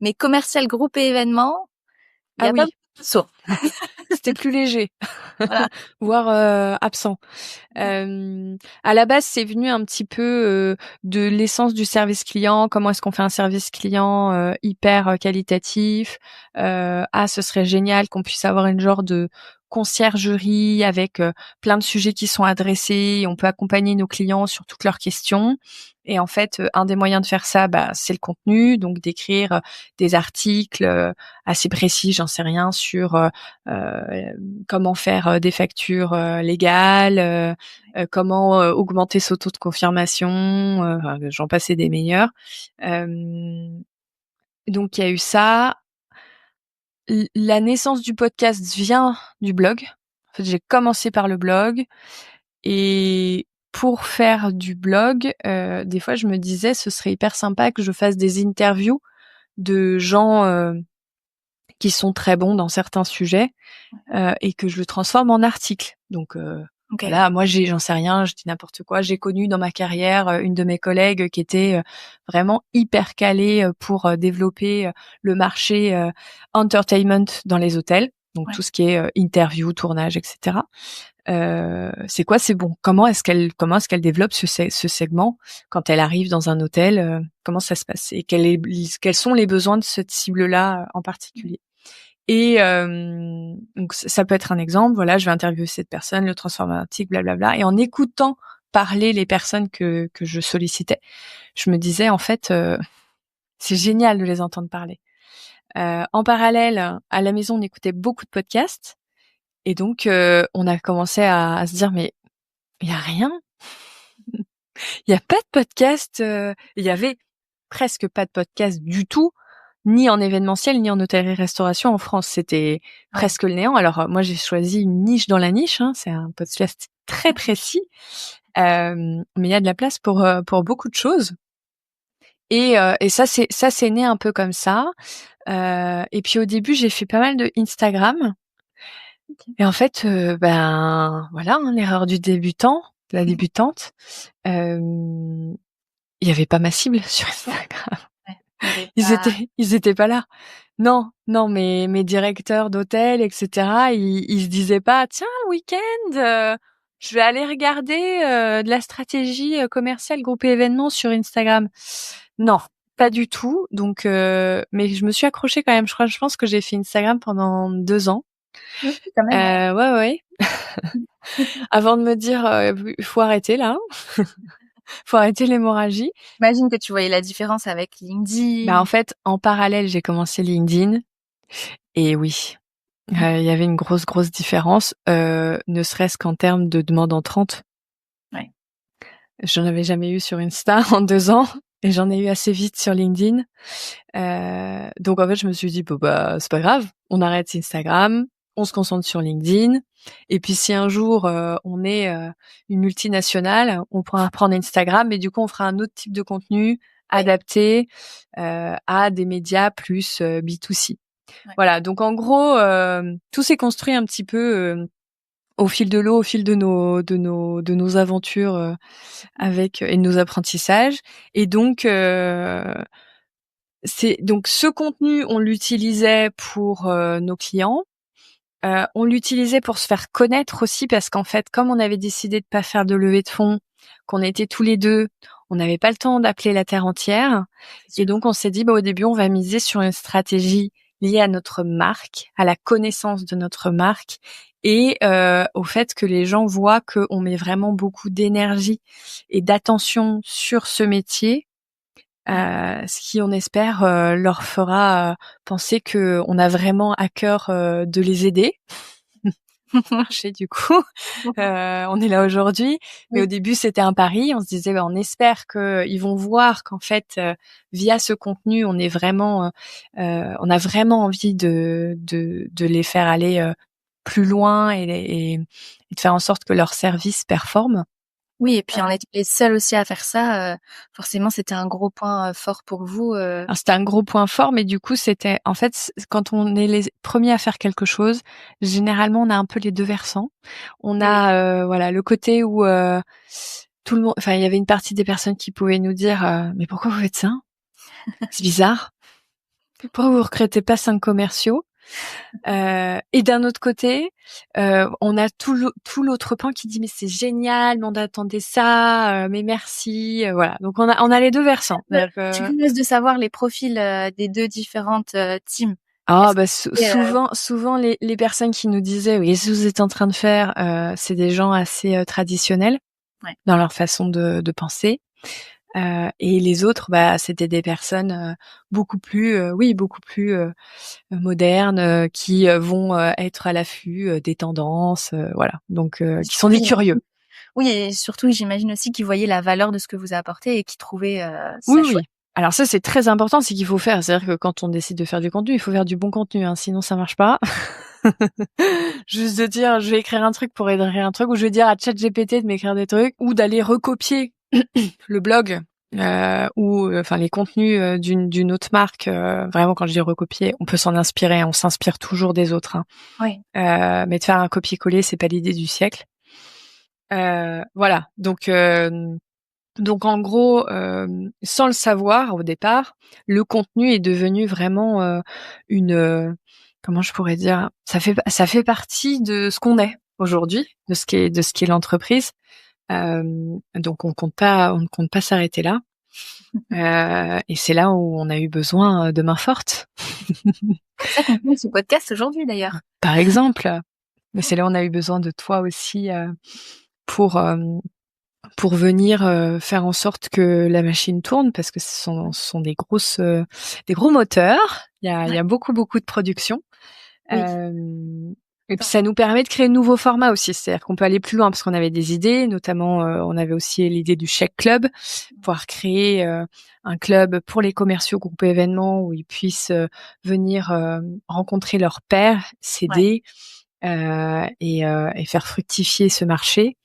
mais commercial groupe et événements, il y Ah a pas oui. beaucoup de ressources. c'était plus léger, Voilà. voire absent. À la base, c'est venu un petit peu de l'essence du service client. Comment est-ce qu'on fait un service client hyper qualitatif. Ce serait génial qu'on puisse avoir une genre de conciergerie avec plein de sujets qui sont adressés. On peut accompagner nos clients sur toutes leurs questions. Et en fait, un des moyens de faire ça, c'est le contenu, donc d'écrire des articles assez précis, j'en sais rien, sur comment faire des factures légales, comment augmenter son taux de confirmation, j'en passais des meilleurs. Donc il y a eu ça. La naissance du podcast vient du blog. En fait, j'ai commencé par le blog et pour faire du blog, des fois je me disais ce serait hyper sympa que je fasse des interviews de gens qui sont très bons dans certains sujets et que je le transforme en article. Donc OK. voilà, moi j'en sais rien, je dis n'importe quoi. J'ai connu dans ma carrière une de mes collègues qui était vraiment hyper calée pour développer le marché entertainment dans les hôtels. Donc tout ce qui est interview, tournage, etc. C'est quoi, c'est bon. Comment est-ce qu'elle développe ce segment quand elle arrive dans un hôtel, comment ça se passe et quels sont les besoins de cette cible-là en particulier. Et donc ça peut être un exemple. Voilà, je vais interviewer cette personne, le transformer en article, blablabla. Et en écoutant parler les personnes que je sollicitais, je me disais en fait, c'est génial de les entendre parler. En parallèle, à la maison, on écoutait beaucoup de podcasts. Et donc, on a commencé à se dire, mais il y a rien. Il y a pas de podcast. Il y avait presque pas de podcast du tout, ni en événementiel, ni en hôtellerie-restauration en France. C'était presque le néant. Alors, moi, j'ai choisi une niche dans la niche. C'est un podcast très précis. Mais il y a de la place pour beaucoup de choses. Et ça, c'est né un peu comme ça. Et puis, au début, j'ai fait pas mal de Instagram. Et en fait, voilà, l'erreur du débutant, la débutante. Il y avait pas ma cible sur Instagram. Ils étaient pas là. Non, mes directeurs d'hôtel, etc. Ils se disaient pas, tiens, le week-end, je vais aller regarder de la stratégie commerciale groupe événements sur Instagram. Non, pas du tout. Donc, mais je me suis accrochée quand même. Je pense que j'ai fait Instagram pendant 2 ans. Oui, quand même. Ouais. Avant de me dire, faut arrêter là. Faut arrêter l'hémorragie. J'imagine que tu voyais la différence avec LinkedIn. En fait, en parallèle, j'ai commencé LinkedIn. Et oui, il y avait une grosse différence, ne serait-ce qu'en termes de demande entrante. Ouais. J'en avais jamais eu sur Insta en 2 ans et j'en ai eu assez vite sur LinkedIn. Donc en fait, je me suis dit, c'est pas grave, on arrête Instagram, on se concentre sur LinkedIn. Et puis si un jour on est une multinationale, on pourra prendre Instagram, mais du coup on fera un autre type de contenu adapté à des médias plus B2C. Ouais. Voilà, donc en gros, tout s'est construit un petit peu au fil de l'eau, au fil de nos aventures avec et de nos apprentissages. Et donc ce contenu, on l'utilisait pour nos clients. On l'utilisait pour se faire connaître aussi parce qu'en fait, comme on avait décidé de pas faire de levée de fonds, qu'on était tous les deux, on n'avait pas le temps d'appeler la terre entière. Et donc, on s'est dit, au début, on va miser sur une stratégie liée à notre marque, à la connaissance de notre marque et au fait que les gens voient qu'on met vraiment beaucoup d'énergie et d'attention sur ce métier. Ce qui, on espère, leur fera penser que on a vraiment à cœur de les aider. Marché du coup, on est là aujourd'hui, mais au début c'était un pari. On se disait, on espère qu'ils vont voir qu'en fait, via ce contenu, on est vraiment, on a vraiment envie de les faire aller plus loin et de faire en sorte que leur service performe. Oui, et puis on était les seuls aussi à faire ça. Forcément, c'était un gros point fort pour vous. Alors, c'était un gros point fort, mais du coup, c'était en fait quand on est les premiers à faire quelque chose, généralement, on a un peu les deux versants. On a voilà le côté où tout le monde, enfin, il y avait une partie des personnes qui pouvaient nous dire mais pourquoi vous faites ça? C'est bizarre. Pourquoi vous recrutez pas 5 commerciaux? Et d'un autre côté, on a tout l'autre pan qui dit mais c'est génial, mais on attendait ça, mais merci, voilà. Donc on a les deux versants. Je suis curieuse de savoir les profils des deux différentes teams. Ah Est-ce bah que c'est, souvent les personnes qui nous disaient oui, qu'est-ce que vous êtes en train de faire, c'est des gens assez traditionnels ouais. dans leur façon de penser. Et les autres, bah c'était des personnes beaucoup plus modernes, qui vont être à l'affût des tendances, voilà. Donc qui sont Surtout, des curieux. oui, et surtout, j'imagine aussi qu'ils voyaient la valeur de ce que vous apportez et qu'ils trouvaient Oui, ça chouette. oui. Alors ça, c'est très important, c'est qu'il faut faire. C'est-à-dire que quand on décide de faire du contenu, il faut faire du bon contenu, hein, sinon ça marche pas. Juste de dire, je vais écrire un truc pour écrire un truc, ou je vais dire à ChatGPT de m'écrire des trucs, ou d'aller recopier le blog ou enfin les contenus d'une autre marque. Vraiment, quand je dis recopier, on peut s'en inspirer, on s'inspire toujours des autres. Hein. Oui. Mais de faire un copier-coller, c'est pas l'idée du siècle. Voilà. Donc en gros, sans le savoir au départ, le contenu est devenu vraiment comment je pourrais dire, ça fait partie de ce qu'on est aujourd'hui, de ce qu'est l'entreprise. Donc on ne compte pas s'arrêter là. Et c'est là où on a eu besoin de main forte. C'est ça qu'on fait ce podcast aujourd'hui d'ailleurs. Par exemple, mais c'est là où on a eu besoin de toi aussi pour pour venir faire en sorte que la machine tourne, parce que ce sont des gros moteurs. Il y a beaucoup de production. Oui. Et puis ça nous permet de créer de nouveaux formats aussi, c'est-à-dire qu'on peut aller plus loin parce qu'on avait des idées, notamment on avait aussi l'idée du Chèque Club, pouvoir créer un club pour les commerciaux groupes événements où ils puissent venir rencontrer leurs pairs, s'aider et faire fructifier ce marché.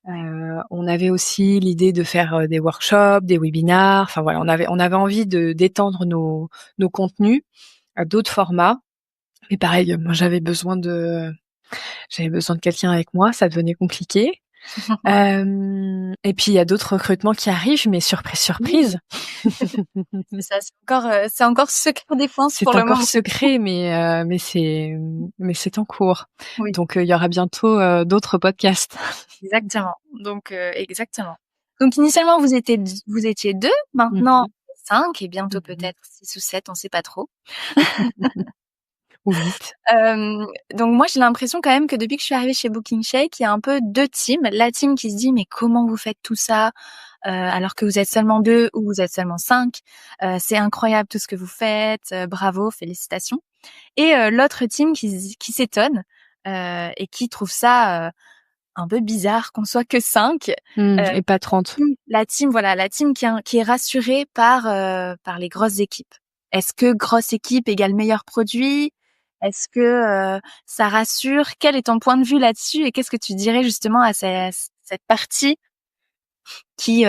On avait aussi l'idée de faire des workshops, des webinars. Enfin voilà, on avait envie d'étendre nos contenus à d'autres formats. Mais pareil, moi j'avais besoin de quelqu'un avec moi, ça devenait compliqué. Et puis il y a d'autres recrutements qui arrivent, mais surprise, surprise. C'est ça, c'est encore secret défense pour C'est le encore moment. secret, mais c'est en cours. Oui, Donc il y aura bientôt d'autres podcasts. exactement. Donc exactement. Donc initialement vous étiez deux, maintenant Mhm. 5 et bientôt Mhm. peut-être 6 ou 7, on sait pas trop. Ou 8. Donc moi j'ai l'impression quand même que depuis que je suis arrivée chez Booking Shake, il y a un peu deux teams. La team qui se dit mais comment vous faites tout ça alors que vous êtes seulement 2 ou vous êtes seulement 5. C'est incroyable tout ce que vous faites, bravo, félicitations. Et l'autre team qui s'étonne et qui trouve ça un peu bizarre qu'on soit que 5. Et pas 30. La team qui est rassurée par les grosses équipes. Est-ce que grosse équipe égale meilleur produit? Est-ce que ça rassure? Quel est ton point de vue là-dessus et qu'est-ce que tu dirais justement à cette partie qui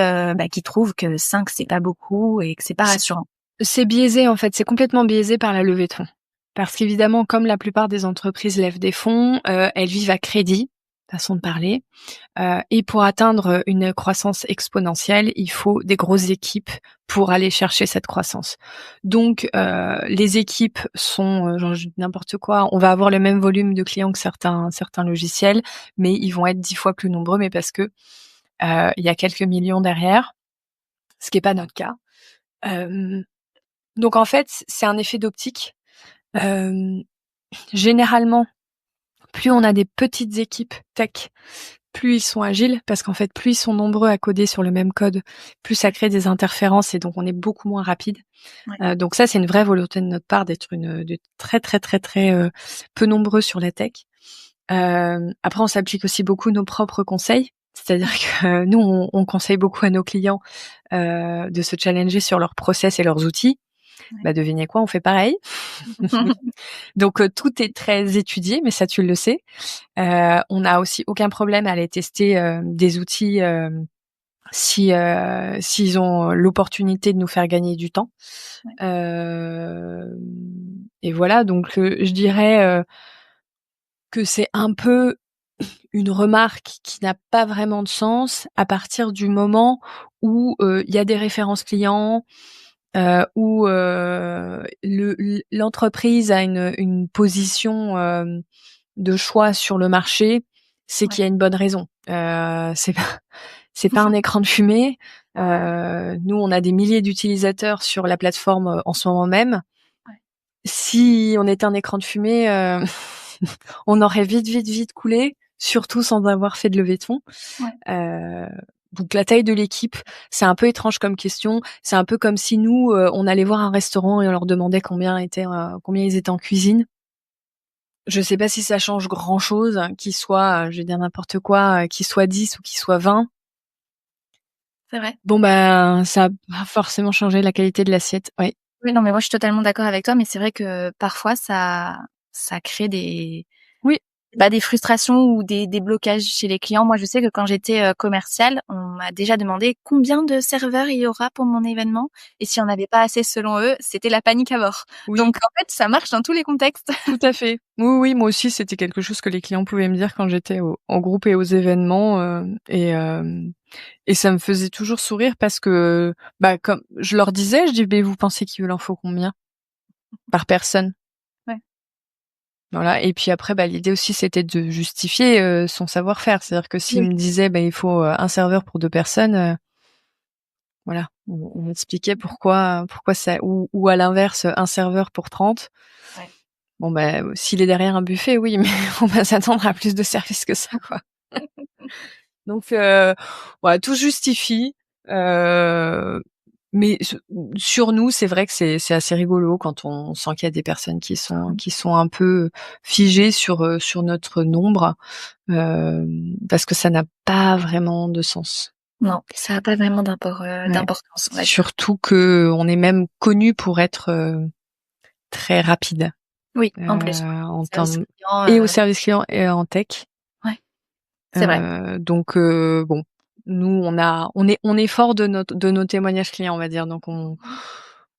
trouve que 5 c'est pas beaucoup et que c'est pas rassurant? C'est biaisé en fait, c'est complètement biaisé par la levée de fonds. Parce qu'évidemment, comme la plupart des entreprises lèvent des fonds, elles vivent à crédit, façon de parler. Et pour atteindre une croissance exponentielle, il faut des grosses équipes pour aller chercher cette croissance. Donc, les équipes sont, genre, n'importe quoi, on va avoir le même volume de clients que certains logiciels, mais ils vont être 10 fois plus nombreux, mais parce que il y a quelques millions derrière, ce qui est pas notre cas. Donc en fait, c'est un effet d'optique. Généralement, plus on a des petites équipes tech, plus ils sont agiles, parce qu'en fait, plus ils sont nombreux à coder sur le même code, plus ça crée des interférences et donc on est beaucoup moins rapide. Ouais. Donc ça, c'est une vraie volonté de notre part d'être très très très très peu nombreux sur la tech. Après, on s'applique aussi beaucoup nos propres conseils. C'est-à-dire que nous, on conseille beaucoup à nos clients de se challenger sur leurs process et leurs outils. Ouais. Bah devinez quoi, on fait pareil. Donc tout est très étudié, mais ça tu le sais. On n'a aussi aucun problème à aller tester des outils si s'ils ont l'opportunité de nous faire gagner du temps. Ouais. Et voilà, donc je dirais que c'est un peu une remarque qui n'a pas vraiment de sens à partir du moment où il y a des références clients, où l'entreprise a une position de choix sur le marché, c'est Ouais. qu'il y a une bonne raison. C'est pas un écran de fumée. Nous, on a des milliers d'utilisateurs sur la plateforme en ce moment même. Ouais. Si on était un écran de fumée, on aurait vite coulé, surtout sans avoir fait de levée de fonds. Ouais. Donc la taille de l'équipe, c'est un peu étrange comme question. C'est un peu comme si nous, on allait voir un restaurant et on leur demandait combien ils étaient en cuisine. Je sais pas si ça change grand-chose, qu'ils soient, je vais dire n'importe quoi, qu'ils soient 10 ou qu'ils soient 20. C'est vrai. Bon, ben, ça a pas forcément changé la qualité de l'assiette. Oui. Oui, non, mais moi, je suis totalement d'accord avec toi, mais c'est vrai que parfois ça crée Oui. des frustrations ou des blocages chez les clients. Moi, je sais que quand j'étais commerciale, on m'a déjà demandé combien de serveurs il y aura pour mon événement, et si on n'avait pas assez selon eux, c'était la panique à bord. Oui. Donc en fait, ça marche dans tous les contextes. Tout à fait. Oui, moi aussi, c'était quelque chose que les clients pouvaient me dire quand j'étais en groupe et aux événements, et ça me faisait toujours sourire parce que, bah, comme je leur disais, je dis: «Beh, vous pensez qu'il leur faut combien par personne?» Ouais. Voilà, et puis après, bah, l'idée aussi, c'était de justifier, son savoir-faire. C'est-à-dire que s'ils Oui. me disaient: «Bah, il faut, un serveur pour 2 personnes», voilà, on expliquait pourquoi ça, ou à l'inverse, un serveur pour 30. Ouais. Bon, bah, s'il est derrière un buffet, oui, mais on va s'attendre à plus de services que ça, quoi. Donc voilà, tout se justifie, heu, mais sur nous, c'est vrai que c'est assez rigolo quand on sent qu'il y a des personnes qui sont un peu figées sur notre nombre, parce que ça n'a pas vraiment de sens. Non, ça a pas vraiment Ouais. d'importance, on va dire. Surtout qu'on est même connu pour être, très rapide, Oui, en plus, en service termes, client, et au service client et en tech. ouais, c'est vrai. Donc bon, nous on est fort de nos témoignages clients, on va dire, donc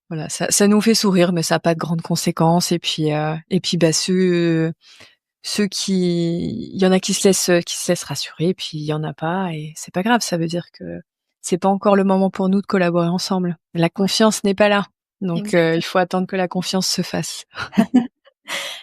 voilà, ça nous fait sourire, mais ça a pas de grandes conséquences, et puis, bah, ceux qui il y en a qui se laissent rassurer, puis il y en a pas, et c'est pas grave, ça veut dire que c'est pas encore le moment pour nous de collaborer ensemble. La Ouais, confiance n'est pas là, donc il exactement. faut attendre que la confiance se fasse.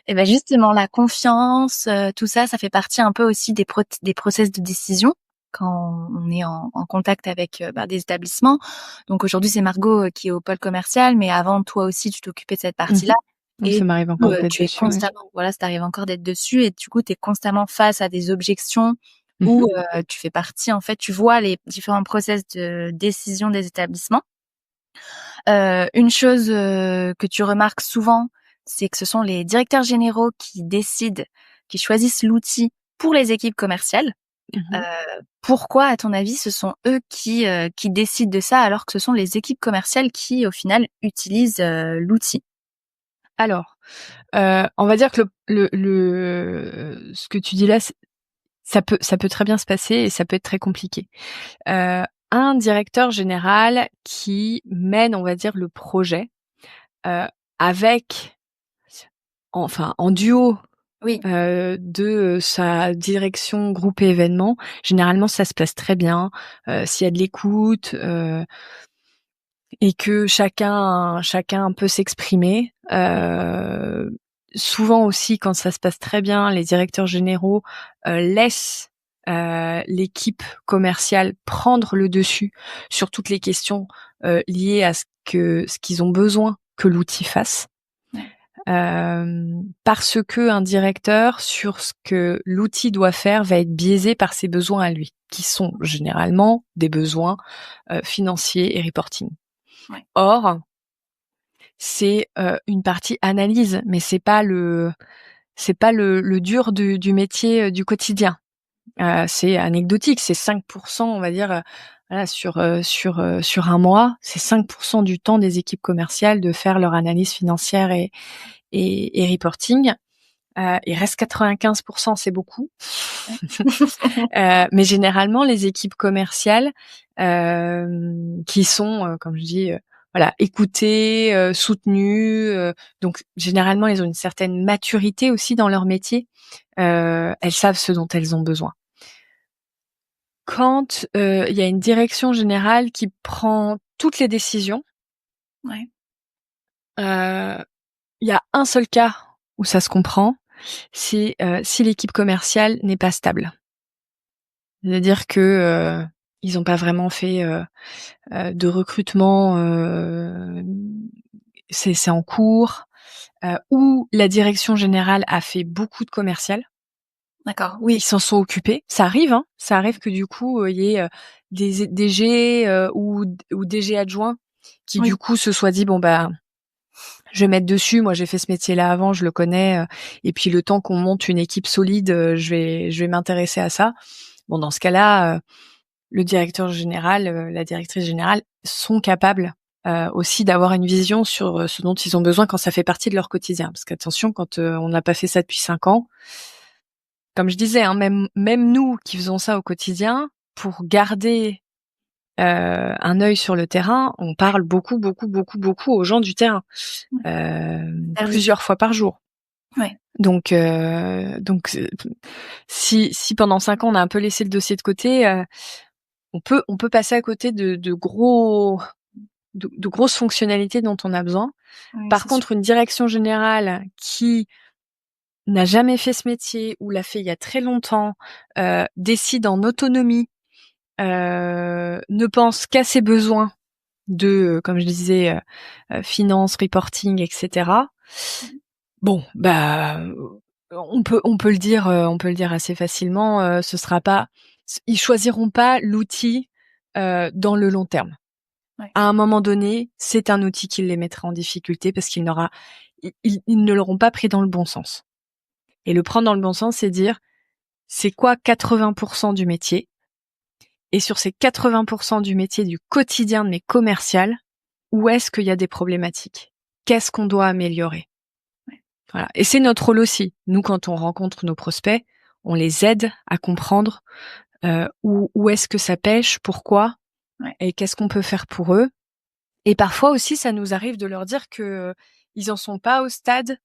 Et ben justement, la confiance, tout ça, ça fait partie un peu aussi des process de décision quand on est en contact avec, des établissements. Donc aujourd'hui, c'est Margot, qui est au pôle commercial, mais avant, toi aussi, tu t'occupais de cette Mmh. partie-là, Oui, et ça du m'arrive coup, encore d'être tu es dessus, ouais. constamment, voilà, ça t'arrive encore d'être dessus, et du coup, tu es constamment face à des objections Mmh. où, tu fais partie, en fait, tu vois les différents process de décision des établissements. Une chose, que tu remarques souvent, c'est que ce sont les directeurs généraux qui choisissent l'outil pour les équipes commerciales. Heu, Mmh. Pourquoi, à ton avis, ce sont eux qui décident de ça, alors que ce sont les équipes commerciales qui, au final, utilisent, l'outil? Alors, on va dire que ce que tu dis là, ça peut très bien se passer et ça peut être très compliqué. Heu, un directeur général qui mène, on va dire, le projet, heu, avec, en duo, Oui, de sa direction groupe et événements, généralement ça se passe très bien. S'il y a de l'écoute, et que chacun peut s'exprimer. Souvent aussi, quand ça se passe très bien, les directeurs généraux laissent l'équipe commerciale prendre le dessus sur toutes les questions liées à ce qu'ils ont besoin que l'outil fasse. ouais, Parce que un directeur, sur ce que l'outil doit faire, va être biaisé par ses besoins à lui, qui sont généralement des besoins financiers et reporting. ouais, Or, c'est, une partie analyse, mais c'est pas le dur du métier, du quotidien. C'est anecdotique, c'est 5, on va dire, voilà, sur un mois, c'est 5 du temps des équipes commerciales de faire leur analyse financière et reporting. Il reste 95, c'est beaucoup. ouais. Mais généralement, les équipes commerciales, qui sont, comme je dis, voilà, écoutées, soutenues, donc généralement, elles ont une certaine maturité aussi dans leur métier. Elles savent ce dont elles ont besoin. Quand, il y a une direction générale qui prend toutes les décisions, Ouais. Il y a un seul cas où ça se comprend, c'est, si l'équipe commerciale n'est pas stable. C'est-à-dire que, ils ont pas vraiment fait, de recrutement, c'est en cours, ou la direction générale a fait beaucoup de commercial. D'accord, Ils oui. s'en sont occupés. Ça arrive, hein. Ça arrive que du coup, il y ait, des DG, ou DG adjoints qui du Oui. coup se soient dit: «Bon bah, je vais mettre dessus. Moi, j'ai fait ce métier-là avant, je le connais, et puis le temps qu'on monte une équipe solide, je vais m'intéresser à ça». Bon, dans ce cas-là, le directeur général, la directrice générale sont capables, aussi d'avoir une vision sur, ce dont ils ont besoin quand ça fait partie de leur quotidien. Parce qu'attention, quand, on n'a pas fait ça depuis 5 ans, comme je disais, hein, même nous qui faisons ça au quotidien, pour garder, un œil sur le terrain, on parle beaucoup, beaucoup, beaucoup, beaucoup aux gens du terrain, Ouais. Superviser. plusieurs fois par jour. Ouais. Donc si pendant 5 ans on a un peu laissé le dossier de côté, on peut passer à côté de grosses fonctionnalités dont on a besoin. Oui, Par c'est sûr. contre, une direction générale qui n'a jamais fait ce métier ou l'a fait il y a très longtemps, décide en autonomie, ne pense qu'à ses besoins de, comme je disais, finance, reporting, et cetera. Bon, bah, on peut le dire, assez facilement, ce sera pas ils choisiront pas l'outil, dans le long terme. Ouais. À un moment donné, c'est un outil qui les mettra en difficulté parce ils ne l'auront pas pris dans le bon sens. Et le prendre dans le bon sens, c'est dire: «C'est quoi 80% du métier? Et sur ces 80% du métier du quotidien de mes commerciales, où est-ce qu'il y a des problématiques? Qu'est-ce qu'on doit améliorer?» Ouais. Voilà. Et c'est notre rôle aussi. Nous, quand on rencontre nos prospects, on les aide à comprendre, où est-ce que ça pêche, pourquoi, Ouais. et qu'est-ce qu'on peut faire pour eux. Et parfois aussi, ça nous arrive de leur dire que, ils en sont pas au stade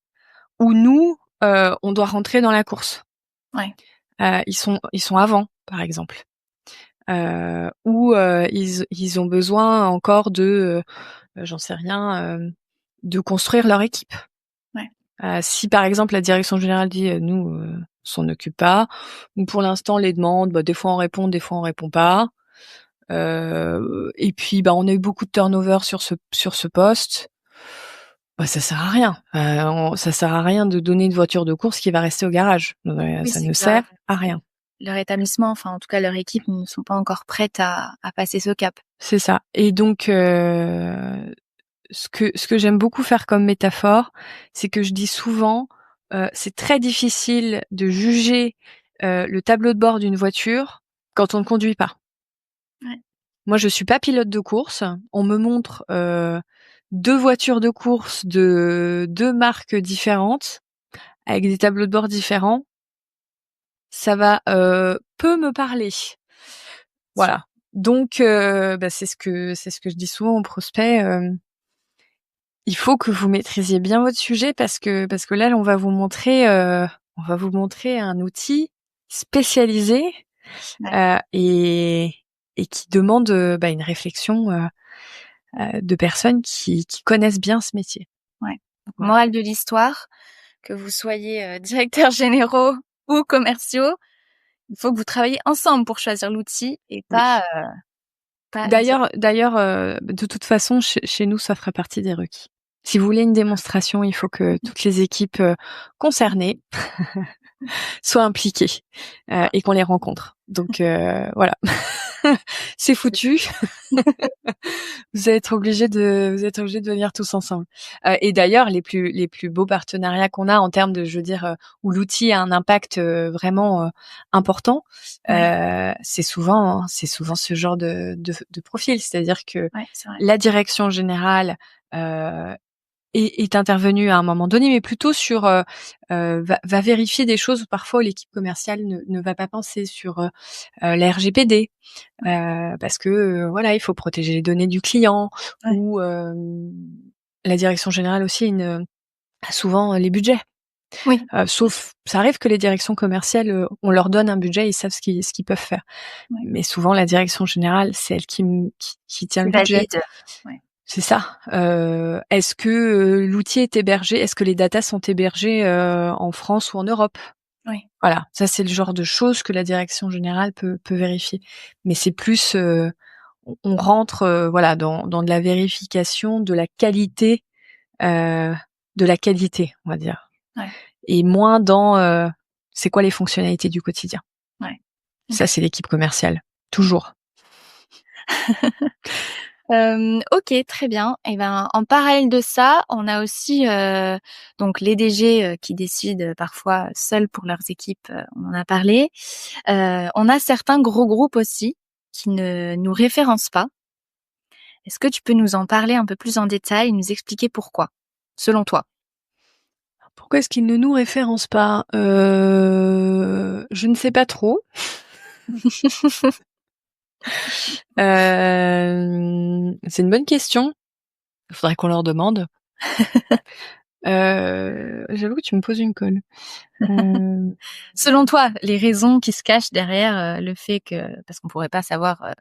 où nous, on doit rentrer dans la course. Ouais. Ils sont avant, par exemple. Ou, ils ont besoin encore de, j'en sais rien, de construire leur équipe. Ouais. Si par exemple la direction générale dit, «Nous, on s'en occupe pas», ou pour l'instant les demandes, bah, des fois on répond, des fois on répond pas. Et puis, bah, on a eu beaucoup de turnover sur ce poste. Bah, ça sert à rien. Ça sert à rien de donner une voiture de course qui va rester au garage. Oui, Ça c'est ne que sert à rien. leur établissement, enfin, en tout cas, leur équipe ne sont pas encore prêtes à passer ce cap. C'est ça. Et donc, ce que j'aime beaucoup faire comme métaphore, c'est que je dis souvent, c'est très difficile de juger, le tableau de bord d'une voiture quand on ne conduit pas. Ouais. Moi, je suis pas pilote de course. On me montre, 2 voitures de course de 2 marques différentes, avec des tableaux de bord différents. Ça va, peu me parler. Voilà. Donc, bah, c'est ce que je dis souvent aux prospects, il faut que vous maîtrisiez bien votre sujet parce que là, on va vous montrer un outil spécialisé, Ouais. et qui demande, bah, une réflexion, de personnes qui connaissent bien ce métier. Ouais. Donc, Voilà. morale de l'histoire, que vous soyez, directeurs généraux ou commerciaux, il faut que vous travaillez ensemble pour choisir l'outil et Oui. pas une seule. D'ailleurs, de toute façon, chez nous, ça fera partie des requis. Si vous voulez une démonstration, il faut que toutes les équipes, concernées soient impliquées, et qu'on les rencontre. Donc, voilà. C'est foutu. Vous êtes obligés de venir tous ensemble. Et d'ailleurs, les plus beaux partenariats qu'on a en termes de, je veux dire, où l'outil a un impact, vraiment, important, Ouais. c'est souvent ce genre de profil. C'est-à-dire que Ouais, c'est vrai. la direction générale, est intervenue à un moment donné, mais plutôt sur, va vérifier des choses où parfois l'équipe commerciale ne va pas penser sur, la RGPD, Ouais. parce que, voilà, il faut protéger les données du client, Ouais. ou, la direction générale aussi a souvent, les budgets. Oui. Sauf ça arrive que les directions commerciales, on leur donne un budget, ils savent ce qu'ils peuvent faire. Ouais. Mais souvent la direction générale, c'est elle qui tient Qui le budget. valide. Ouais. C'est ça. Est-ce que l'outil est hébergé? Est-ce que les datas sont hébergées en France ou en Europe? Oui. Voilà, ça c'est le genre de choses que la direction générale peut vérifier. Mais c'est plus, on rentre voilà dans de la vérification euh, de la qualité, on va dire, Ouais. et moins dans c'est quoi les fonctionnalités du quotidien. Ouais. Ça OK. c'est l'équipe commerciale, toujours. OK, très bien. Et ben, en parallèle de ça, on a aussi, donc les DG, qui décident parfois seuls pour leurs équipes, on en a parlé. On a certains gros groupes aussi qui ne nous référencent pas. Est-ce que tu peux nous en parler un peu plus en détail, nous expliquer pourquoi, selon toi? Pourquoi est-ce qu'ils ne nous référencent pas? Je ne sais pas trop. C'est une bonne question. Il faudrait qu'on leur demande. J'avoue que tu me poses une colle. Selon toi, les raisons qui se cachent derrière, le fait que parce qu'on pourrait pas savoir,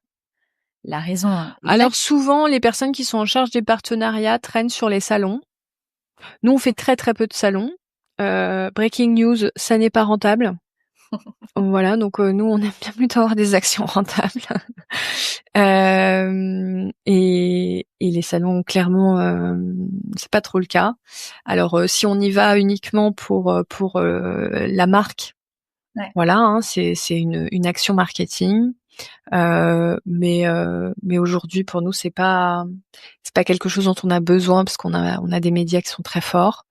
la raison, Alors exacte. souvent, les personnes qui sont en charge des partenariats traînent sur les salons. Nous, on fait très très peu de salons. Breaking news, ça n'est pas rentable. Voilà, donc nous, on aime bien plutôt avoir des actions rentables. Et les salons, clairement, c'est pas trop le cas. Alors, si on y va uniquement pour la marque, Ouais. voilà, hein, c'est une action marketing. Mais aujourd'hui, pour nous, c'est pas quelque chose dont on a besoin parce qu'on a des médias qui sont très forts.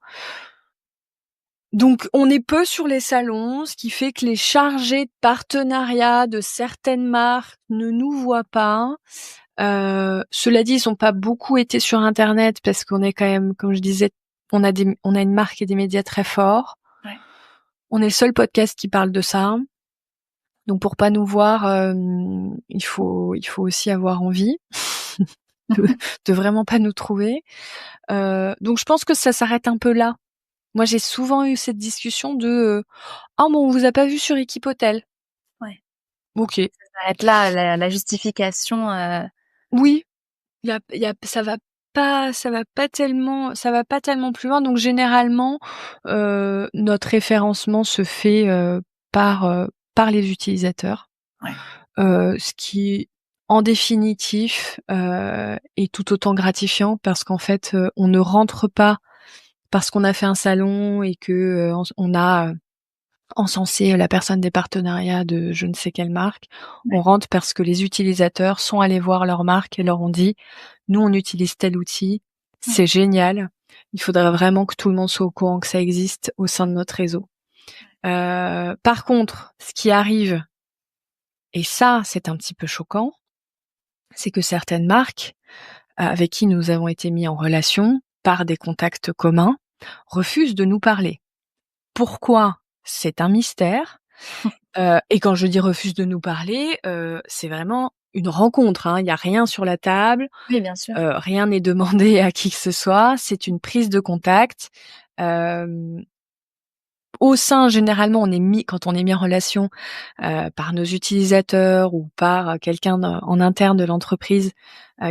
Donc, on est peu sur les salons, ce qui fait que les chargés de partenariat de certaines marques ne nous voient pas. Cela dit, ils ont pas beaucoup été sur Internet parce qu'on est quand même, comme je disais, on a une marque et des médias très forts. Ouais. On est le seul podcast qui parle de ça. Donc, pour pas nous voir, il faut aussi avoir envie de vraiment pas nous trouver. Donc, je pense que ça s'arrête un peu là. Moi, j'ai souvent eu cette discussion de ah bon, on vous a pas vu sur Équipe Hôtel. Ouais. Ok. Ça s'arrête là, la justification, Oui, ça va pas tellement plus loin. Donc généralement, notre référencement se fait par les utilisateurs, ouais. ce qui en définitif est tout autant gratifiant parce qu'en fait, on ne rentre pas parce qu'on a fait un salon et que on a encenser la personne des partenariats de je ne sais quelle marque. On Ouais. rentre parce que les utilisateurs sont allés voir leur marque et leur ont dit nous on utilise tel outil, Ouais. c'est génial. Il faudrait vraiment que tout le monde soit au courant que ça existe au sein de notre réseau. Par contre, ce qui arrive, et ça c'est un petit peu choquant, c'est que certaines marques avec qui nous avons été mis en relation par des contacts communs refusent de nous parler. Pourquoi? C'est un mystère. Et quand je dis refuse de nous parler, c'est vraiment une rencontre, hein. Il y a rien sur la table, Oui, bien sûr. rien n'est demandé à qui que ce soit. C'est une prise de contact. Hem, Au sein, généralement, quand on est mis en relation, par nos utilisateurs ou par, quelqu'un en interne de l'entreprise,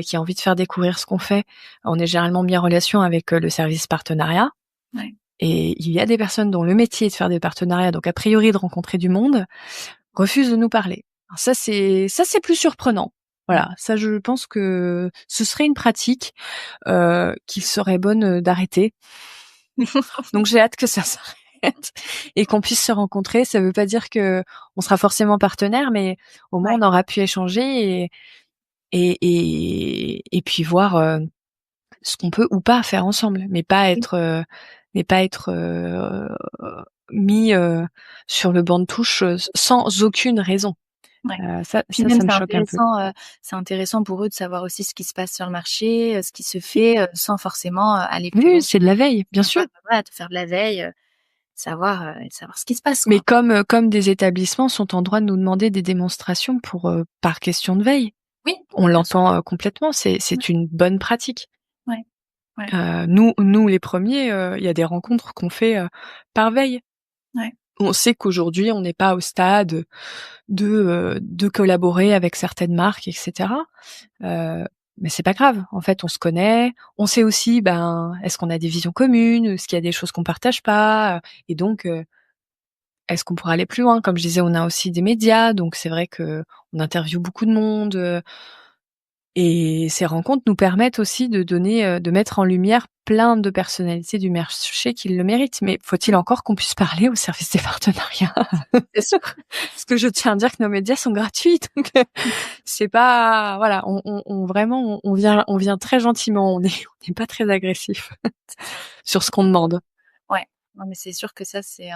qui a envie de faire découvrir ce qu'on fait, on est généralement mis en relation avec, le service partenariat. Ouais. Et il y a des personnes dont le métier est de faire des partenariats, donc a priori de rencontrer du monde, refusent de nous parler. Alors ça c'est plus surprenant. Voilà, ça je pense que ce serait une pratique qu'il serait bonne d'arrêter. Donc j'ai hâte que ça s'arrête et qu'on puisse se rencontrer. Ça veut pas dire que on sera forcément partenaires, mais au moins Ouais. on aura pu échanger et puis voir ce qu'on peut ou pas faire ensemble, mais pas Oui. être mis sur le banc de touche sans aucune raison. Ouais. Ça Puis même me choque un peu. c'est intéressant pour eux de savoir aussi ce qui se passe sur le marché, ce qui se fait, sans forcément, aller plus Oui, loin. c'est de la veille, bien sûr. Ouais, bah, voilà, de faire de la veille, savoir ce qui se passe, Mais quoi. comme des établissements sont en droit de nous demander des démonstrations pour par question de veille. Oui, On bien sûr. l'entend complètement, c'est Ouais, une bonne pratique. ouais, ouais, Nous les premiers, il y a des rencontres qu'on fait par veille. ouais. On sait qu'aujourd'hui, on n'est pas au stade de collaborer avec certaines marques, etc. mais c'est pas grave. En fait, on se connaît. On sait aussi, est-ce qu'on a des visions communes? Est-ce qu'il y a des choses qu'on partage pas? Et donc, est-ce qu'on pourrait aller plus loin? Comme je disais, on a aussi des médias, donc c'est vrai qu'on interviewe beaucoup de monde, et ces rencontres nous permettent aussi de donner, de mettre en lumière plein de personnalités du marché qui le méritent. Mais faut-il encore qu'on puisse parler au service des partenariats? C'est sûr. Parce que je tiens à dire que nos médias sont gratuits, donc c'est pas, voilà, on vraiment, on vient très gentiment, on n'est pas très agressif sur ce qu'on demande. Ouais. Non, mais c'est sûr que ça, c'est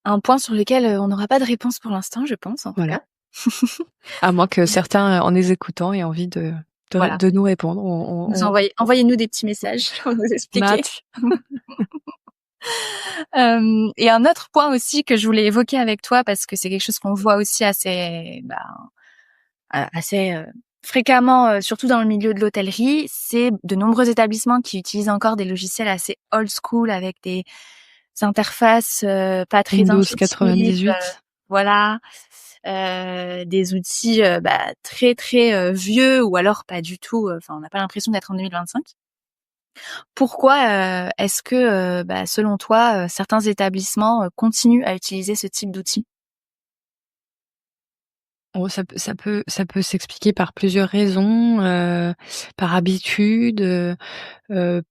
un point sur lequel, on n'aura pas de réponse pour l'instant, je pense, en tout Voilà. cas. À moins que certains, en les écoutant, aient envie Voilà. de nous répondre. Envoyez-nous des petits messages pour nous expliquer. Matt. Et un autre point aussi que je voulais évoquer avec toi, parce que c'est quelque chose qu'on voit aussi assez fréquemment, surtout dans le milieu de l'hôtellerie, c'est de nombreux établissements qui utilisent encore des logiciels assez old school avec des interfaces pas très Windows intuitives, 98. voilà, des outils très très vieux ou alors pas du tout. Enfin, on n'a pas l'impression d'être en 2025. Pourquoi est-ce que selon toi certains établissements continuent à utiliser ce type d'outils? Oh, ça peut s'expliquer par plusieurs raisons, par habitude,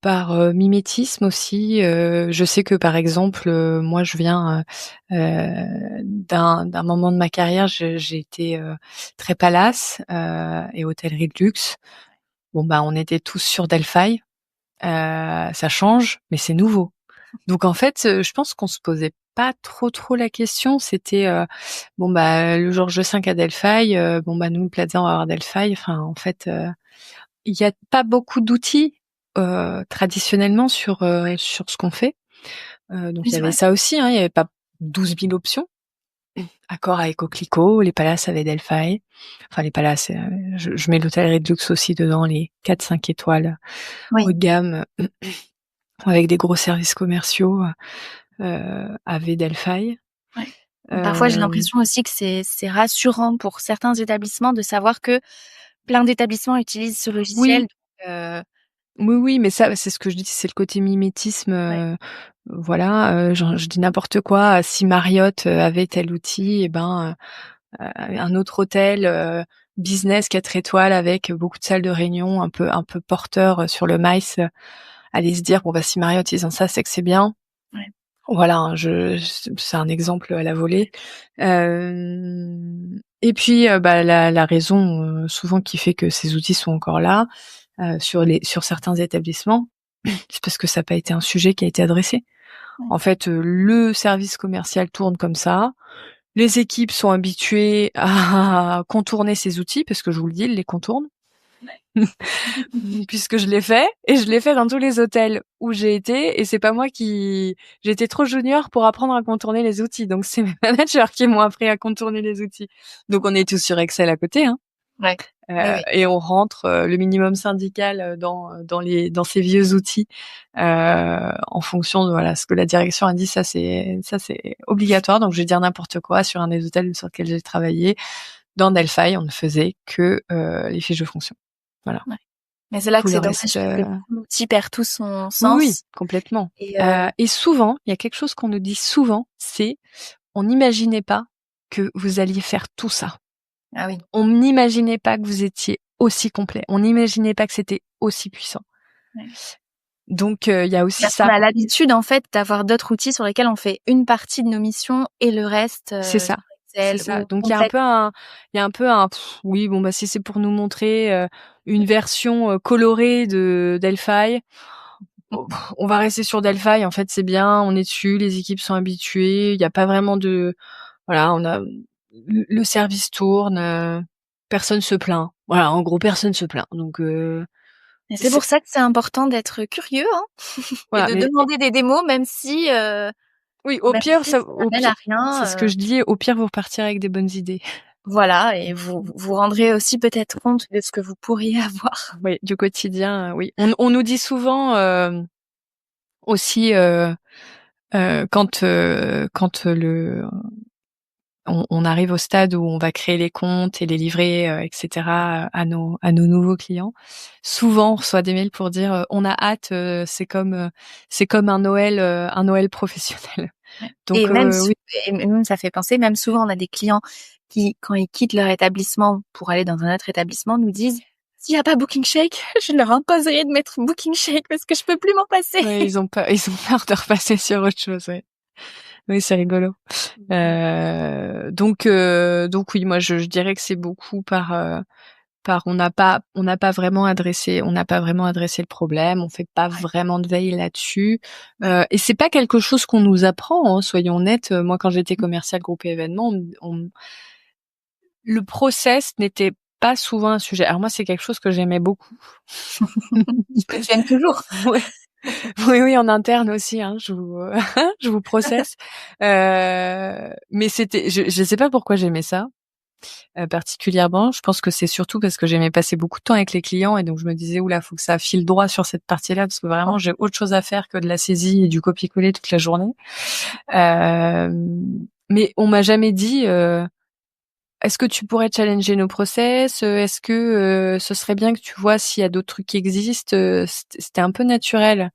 par mimétisme aussi. Je sais que par exemple, moi je viens d'un moment de ma carrière, j'ai été très palace et hôtellerie de luxe. Bon on était tous sur Delphi. Ça change, mais c'est nouveau. Donc en fait, je pense qu'on se posait pas trop la question. C'était le Georges V à Delphi, nous le Plaza on va avoir Delphi. Enfin en fait, il y a pas beaucoup d'outils traditionnellement sur ce qu'on fait. Donc Oui, il y c'est avait vrai. ça aussi, hein, il y avait pas 12 000 options. Accor avec Coquelicot, les palaces avaient Delphi. Enfin les palaces, je mets l'hôtellerie de luxe aussi dedans, les 4-5 étoiles Oui. haut de gamme avec des gros services commerciaux avaient Delphi. Ouais. Parfois, j'ai Euh, l'impression aussi que c'est rassurant pour certains établissements de savoir que plein d'établissements utilisent ce logiciel. oui, Donc, oui, mais ça, c'est ce que je dis, c'est le côté mimétisme. ouais, Voilà, je dis n'importe quoi. Si Marriott avait tel outil, un autre hôtel business 4 étoiles avec beaucoup de salles de réunion, un peu porteur sur le MICE, allait se dire si Marriott ils ont ça, c'est que c'est bien. ouais. Voilà, hein, c'est un exemple à la volée. Et puis, la raison souvent qui fait que ces outils sont encore là sur certains établissements, c'est parce que ça n'a pas été un sujet qui a été adressé. Ouais. En fait, le service commercial tourne comme ça. Les équipes sont habituées à contourner ces outils, parce que je vous le dis, ils les contournent. Puisque je l'ai fait, et je l'ai fait dans tous les hôtels où j'ai été, et c'est pas moi j'étais trop junior pour apprendre à contourner les outils, donc c'est mes managers qui m'ont appris à contourner les outils. Donc on est tous sur Excel à côté, hein. Ouais. Oui, oui. Et on rentre le minimum syndical dans ces vieux outils en fonction de ce que la direction a dit. Ça c'est obligatoire. Donc je vais dire n'importe quoi sur un des hôtels sur lesquels j'ai travaillé. Dans Delphi, on ne faisait que les fiches de fonction. Voilà. Ouais. Mais c'est là Tout que le c'est reste, dommage parce que l'outil perd tout son oui, sens. complètement. Et Et souvent, il y a quelque chose qu'on nous dit souvent, c'est on n'imaginait pas que vous alliez faire tout ça. ah oui. On n'imaginait pas que vous étiez aussi complet. On n'imaginait pas que c'était aussi puissant. Ouais. Donc il y a aussi Parce qu'on ça. a l'habitude en fait d'avoir d'autres outils sur lesquels on fait une partie de nos missions et le reste C'est ça. sur C'est Excel ça. ou Donc complète. il y a un peu un oui, si c'est pour nous montrer une version colorée de Delphi, on va rester sur Delphi. En fait, c'est bien, on est dessus, les équipes sont habituées, il y a pas vraiment de voilà, on a le service tourne, personne se plaint. Voilà, en gros, personne se plaint. Donc Et c'est c'est pour ça que c'est important d'être curieux, hein, et voilà, de mais demander des démos oui, même si ça mène à c'est ce que rien. je dis, au pire vous repartirez avec des bonnes idées. Voilà, et vous vous rendrez aussi peut-être compte de ce que vous pourriez avoir. Oui, du quotidien, oui. On nous dit souvent aussi quand le on arrive au stade où on va créer les comptes et les livrer, etc. à nos nouveaux clients. Souvent, on reçoit des mails pour dire on a hâte, c'est comme un Noël professionnel. Ouais. Donc oui. Et même ça fait penser, même souvent on a des clients qui, quand ils quittent leur établissement pour aller dans un autre établissement, nous disent s'il n'y a pas Booking Shake, je leur imposerai de mettre Booking Shake parce que je peux plus m'en passer. Ouais, ils ont peur de repasser sur autre chose. Ouais. Oui, c'est rigolo. Donc oui, moi je dirais que c'est beaucoup par on n'a pas vraiment adressé le problème, on fait pas vraiment de veille là-dessus. Et c'est pas quelque chose qu'on nous apprend, hein, soyons honnêtes. Moi, quand j'étais commercial groupe événement, le process n'était pas souvent un sujet. Alors moi, c'est quelque chose que j'aimais beaucoup. Que tu aimes toujours. Ouais. Oui, en interne aussi, hein, je vous processe. Mais je sais pas pourquoi j'aimais ça. Particulièrement. Je pense que c'est surtout parce que j'aimais passer beaucoup de temps avec les clients et donc je me disais oula, faut que ça file droit sur cette partie-là parce que vraiment j'ai autre chose à faire que de la saisie et du copier-coller toute la journée. Mais on m'a jamais dit est-ce que tu pourrais challenger nos process? Est-ce que ce serait bien que tu vois s'il y a d'autres trucs qui existent? C'était un peu naturel.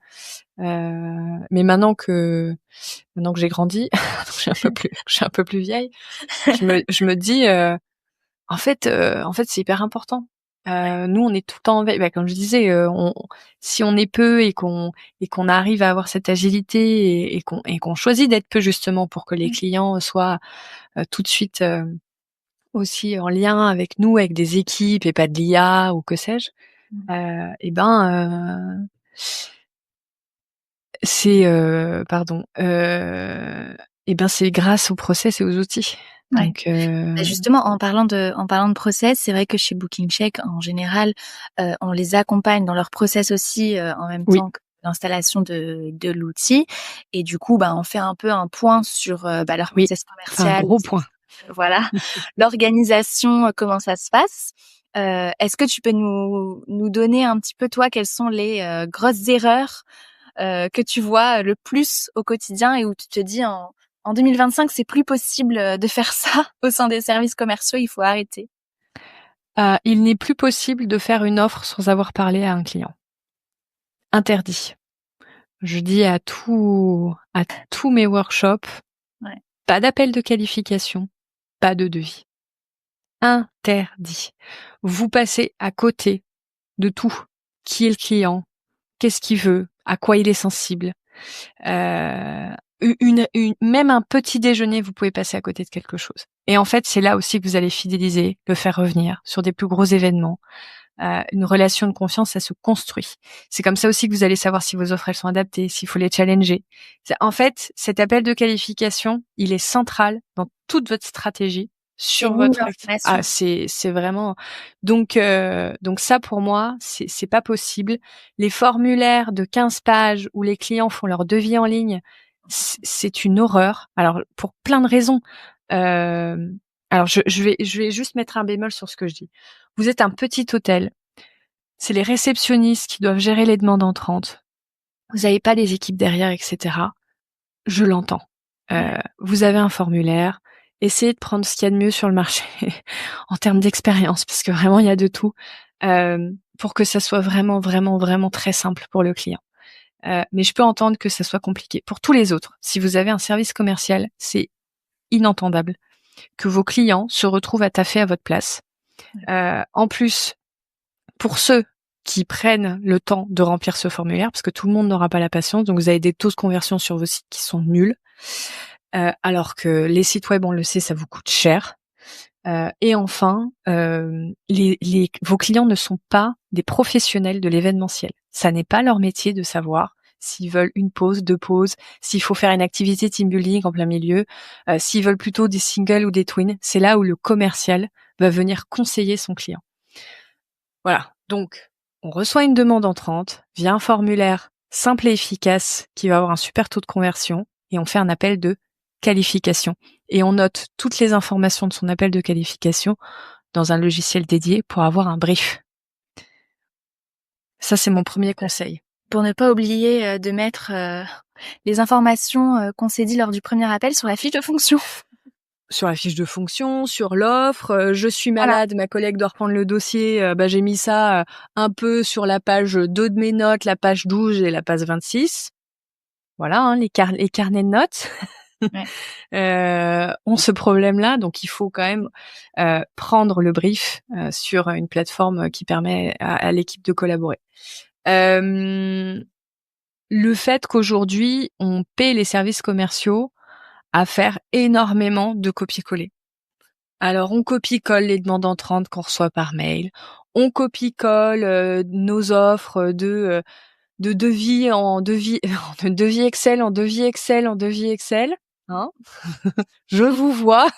Mais maintenant que j'ai grandi, je suis un peu plus vieille, je me dis en fait, c'est hyper important. Nous, on est tout le temps en veille. Bah, comme je disais, si on est peu et qu'on arrive à avoir cette agilité et qu'on choisit d'être peu justement pour que les clients soient tout de suite aussi en lien avec nous, avec des équipes et pas de l'IA ou que sais-je, et ben c'est pardon, et ben c'est grâce au process et aux outils. Ouais. Donc Bah, justement, en parlant de process, c'est vrai que chez Booking Check, en général, on les accompagne dans leur process aussi, en même oui, temps que l'installation de l'outil. Et du coup, bah, on fait un peu un point sur leur oui, process enfin un commercial, gros point. voilà, l'organisation, comment ça se passe. Est-ce que tu peux nous donner un petit peu, toi, quelles sont les grosses erreurs que tu vois le plus au quotidien et où tu te dis en 2025, c'est plus possible de faire ça au sein des services commerciaux, il faut arrêter. Il n'est plus possible de faire une offre sans avoir parlé à un client. Interdit. Je dis à tous mes workshops, Ouais. pas d'appel de qualification, pas de devis. Interdit. Vous passez à côté de tout. Qui est le client? Qu'est-ce qu'il veut? À quoi il est sensible? Même un petit déjeuner, vous pouvez passer à côté de quelque chose. Et en fait, c'est là aussi que vous allez fidéliser, le faire revenir sur des plus gros événements. Une relation de confiance, ça se construit. C'est comme ça aussi que vous allez savoir si vos offres elles sont adaptées, s'il faut les challenger. En fait, cet appel de qualification, il est central dans toute votre stratégie C'est sur une votre information. c'est vraiment donc ça pour moi c'est pas possible. Les formulaires de 15 pages où les clients font leur devis en ligne, c'est une horreur. Alors pour plein de raisons. Euh, alors je vais juste mettre un bémol sur ce que je dis. Vous êtes un petit hôtel. C'est les réceptionnistes qui doivent gérer les demandes entrantes. Vous n'avez pas les équipes derrière, etc. Je l'entends. Vous avez un formulaire. Essayez de prendre ce qu'il y a de mieux sur le marché en termes d'expérience, parce que vraiment, il y a de tout, pour que ça soit vraiment, vraiment, vraiment très simple pour le client. Mais je peux entendre que ça soit compliqué. Pour tous les autres, si vous avez un service commercial, c'est inentendable que vos clients se retrouvent à taffer à votre place. En plus, pour ceux qui prennent le temps de remplir ce formulaire, parce que tout le monde n'aura pas la patience, donc vous avez des taux de conversion sur vos sites qui sont nuls, alors que les sites web, on le sait, ça vous coûte cher. Et enfin, vos clients ne sont pas des professionnels de l'événementiel. Ça n'est pas leur métier de savoir s'ils veulent une pause, deux pauses, s'il faut faire une activité team building en plein milieu, s'ils veulent plutôt des singles ou des twins. C'est là où le commercial va venir conseiller son client. Voilà. Donc, on reçoit une demande entrante via un formulaire simple et efficace qui va avoir un super taux de conversion et on fait un appel de qualification. Et on note toutes les informations de son appel de qualification dans un logiciel dédié pour avoir un brief. Ça, c'est mon premier conseil. Pour ne pas oublier de mettre les informations qu'on s'est dit lors du premier appel sur la fiche de fonction. sur la fiche de fonction, sur l'offre. Je suis Voilà. malade, ma collègue doit reprendre le dossier. J'ai mis ça un peu sur la page 2 de mes notes, la page 12 et la page 26. Voilà, hein, les carnets de notes. Ouais. Ont ce problème-là, donc il faut quand même prendre le brief sur une plateforme qui permet à l'équipe de collaborer. Le fait qu'aujourd'hui on paie les services commerciaux à faire énormément de copier-coller. Alors on copie-colle les demandes entrantes qu'on reçoit par mail, on copie-colle nos offres de devis en devis de devis Excel en devis Excel en devis Excel, hein. Je vous vois.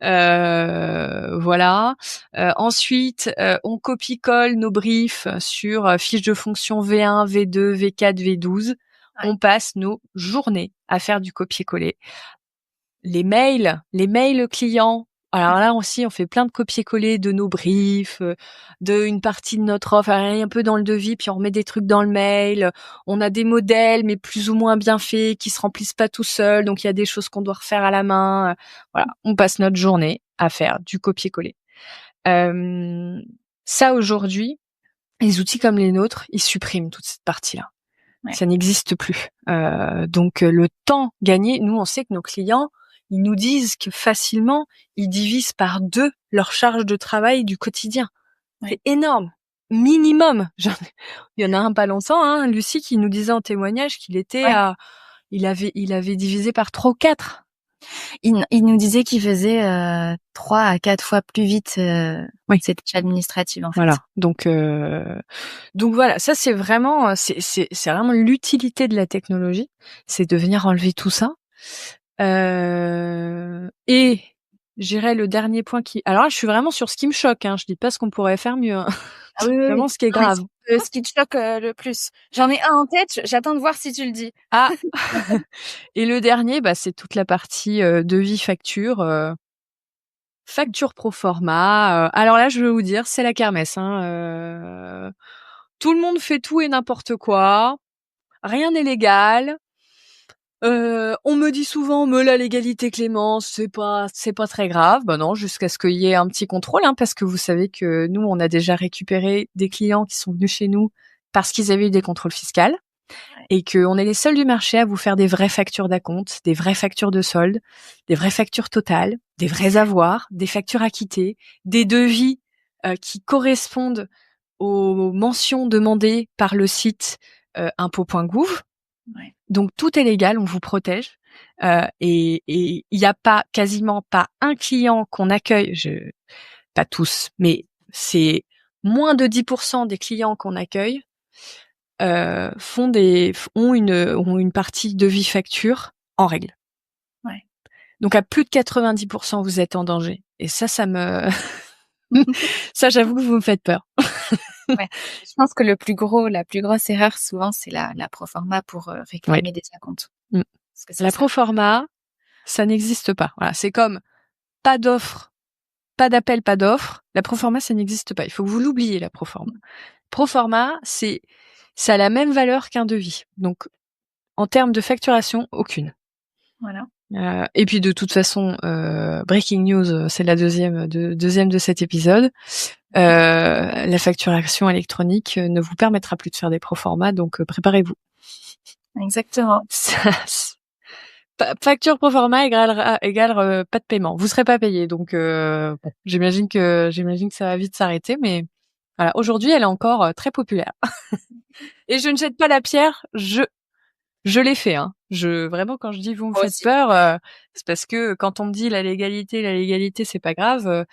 Voilà. Ensuite, on copie-colle nos briefs sur fiches de fonction V1, V2, V4, V12. Ouais. On passe nos journées à faire du copier-coller. Les mails clients. Alors là aussi, on fait plein de copier-coller de nos briefs, de une partie de notre offre, un peu dans le devis, puis on remet des trucs dans le mail. On a des modèles, mais plus ou moins bien faits, qui se remplissent pas tout seuls, donc il y a des choses qu'on doit refaire à la main. Voilà, on passe notre journée à faire du copier-coller. Ça aujourd'hui, les outils comme les nôtres, ils suppriment toute cette partie-là. Ouais. Ça n'existe plus. Donc le temps gagné, nous on sait que nos clients, ils nous disent que facilement, ils divisent par 2 leur charge de travail du quotidien. Ouais. C'est énorme. Minimum. Il y en a un pas longtemps, hein, Lucie, qui nous disait en témoignage qu'il était il avait divisé par 3 ou 4. Il nous disait qu'il faisait 3 à 4 fois plus vite cette tâche administrative en fait. Voilà. Donc voilà, ça c'est vraiment l'utilité de la technologie, c'est de venir enlever tout ça. Et j'irai le dernier point alors là, je suis vraiment sur ce qui me choque, hein. Je dis pas ce qu'on pourrait faire mieux, hein. Ah oui, Vraiment ce qui est grave. Ce qui te choque le plus. J'en ai un en tête, j'attends de voir si tu le dis. Ah. Et le dernier, c'est toute la partie devis facture. Facture pro forma. Alors là, je vais vous dire, c'est la kermesse, hein. Tout le monde fait tout et n'importe quoi. Rien n'est légal. On me dit souvent, mais la légalité, Clémence, c'est pas très grave. Non, jusqu'à ce qu'il y ait un petit contrôle, hein, parce que vous savez que nous, on a déjà récupéré des clients qui sont venus chez nous parce qu'ils avaient eu des contrôles fiscaux. Et qu'on est les seuls du marché à vous faire des vraies factures d'acompte, des vraies factures de solde, des vraies factures totales, des vrais avoirs, des factures acquittées, des devis qui correspondent aux mentions demandées par le site impôt.gouv. Ouais. Donc tout est légal, on vous protège. Et il n'y a quasiment pas un client qu'on accueille, pas tous, mais c'est moins de 10% des clients qu'on accueille ont une partie devis facture en règle. Ouais. Donc à plus de 90%, vous êtes en danger. Et ça j'avoue que vous me faites peur. Ouais. Je pense que la plus grosse erreur souvent, c'est la proforma pour réclamer des acomptes. Parce que la proforma, ça n'existe pas. Voilà, c'est comme pas d'offre, pas d'appel, pas d'offre. La proforma, ça n'existe pas. Il faut que vous l'oubliez, la proforma. Proforma, ça a la même valeur qu'un devis. Donc, en termes de facturation, aucune. Voilà. Et puis de toute façon, breaking news, c'est la deuxième de cet épisode. La facturation électronique ne vous permettra plus de faire des proformas, donc préparez-vous. Exactement. Facture proforma égale pas de paiement. Vous serez pas payé, donc j'imagine que ça va vite s'arrêter, mais voilà. Aujourd'hui, elle est encore très populaire. Et je ne jette pas la pierre. Je l'ai fait, hein. Vraiment, quand je dis vous me faites peur, c'est parce que quand on me dit la légalité, c'est pas grave.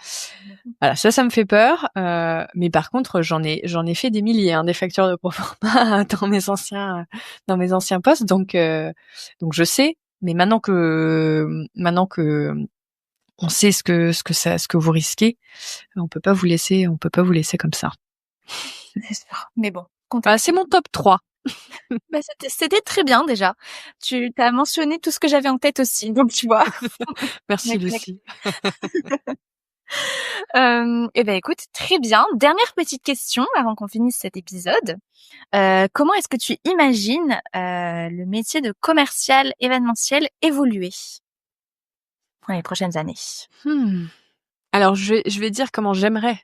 Voilà, ça me fait peur. Mais par contre, j'en ai fait des milliers, hein, des factures de proforma dans mes anciens postes. Donc je sais. Mais maintenant que on sait ce que vous risquez, on peut pas vous laisser comme ça. C'est sûr. Mais bon. C'est mon top 3. C'était très bien déjà. Tu as mentionné tout ce que j'avais en tête aussi, donc tu vois. Merci Lucie. Écoute, très bien. Dernière petite question avant qu'on finisse cet épisode. Comment est-ce que tu imagines le métier de commercial événementiel évoluer ? dans les prochaines années? Mmh. Alors je vais dire comment j'aimerais,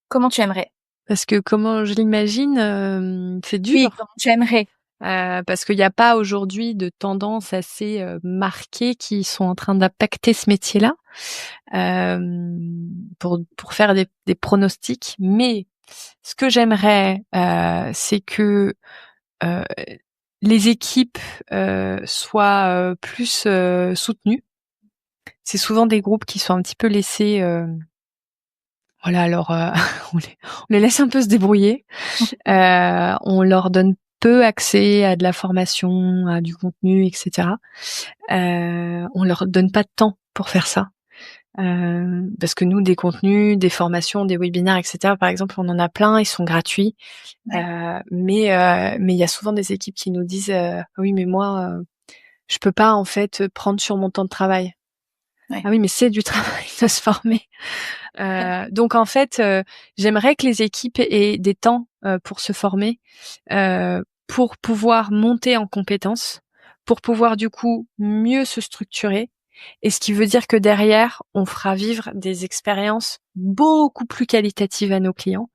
Comment tu aimerais? parce que comment je l'imagine, c'est Oui, dur. comment tu aimerais? Parce qu'il y a pas aujourd'hui de tendances assez, marquées qui sont en train d'impacter ce métier-là, pour faire des pronostics. Mais ce que j'aimerais, c'est que, heu, les équipes, soient, plus, soutenues. C'est souvent des groupes qui sont un petit peu laissés, voilà, alors, on les laisse un peu se débrouiller. On leur donne peu accès à de la formation, à du contenu, et cetera. On leur donne pas de temps pour faire ça. Parce que nous, des contenus, des formations, des webinaires, et cetera, par exemple, on en a plein, ils sont gratuits. Ouais. Mais il y a souvent des équipes qui nous disent, «Oui, mais moi, je peux pas, en fait, prendre sur mon temps de travail». Ouais. Ah oui, mais c'est du travail de se former. Donc en fait, j'aimerais que les équipes aient des temps, pour se former, pour pouvoir monter en compétences, pour pouvoir du coup mieux se structurer, et ce qui veut dire que derrière, on fera vivre des expériences beaucoup plus qualitatives à nos clients,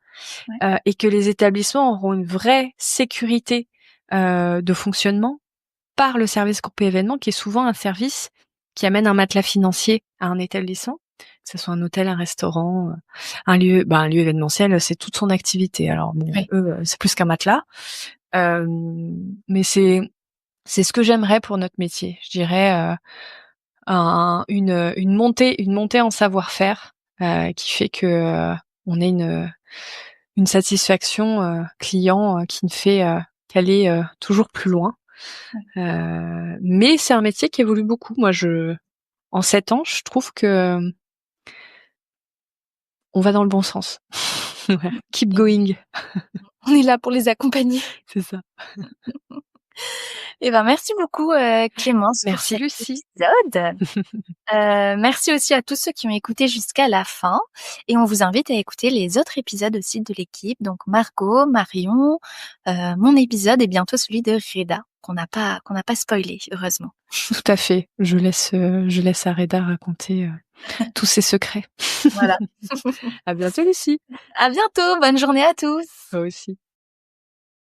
Ouais. et que les établissements auront une vraie sécurité, de fonctionnement par le service groupe événement, qui est souvent un service qui amène un matelas financier à un établissement, que ce soit un hôtel, un restaurant, un lieu événementiel, c'est toute son activité. Alors bon, Oui. eux, c'est plus qu'un matelas, mais c'est ce que j'aimerais pour notre métier. Je dirais, une montée en savoir-faire, qui fait que, on ait une satisfaction, client, qui ne fait, qu'aller, toujours plus loin. Mais c'est un métier qui évolue beaucoup. En 7 ans, je trouve que on va dans le bon sens. Ouais. Keep Et going, on est là pour les accompagner. c'est ça. Eh ben, merci beaucoup, Clémence, pour Merci cet Lucie. épisode. Merci aussi à tous ceux qui ont écouté jusqu'à la fin, et on vous invite à écouter les autres épisodes aussi de l'équipe, donc Margot, Marion, mon épisode et bientôt celui de Reda qu'on n'a pas spoilé, heureusement. Tout à fait. Je laisse à Reda raconter, tous ses secrets. Voilà. À bientôt Lucie. À bientôt, bonne journée à tous. Toi aussi.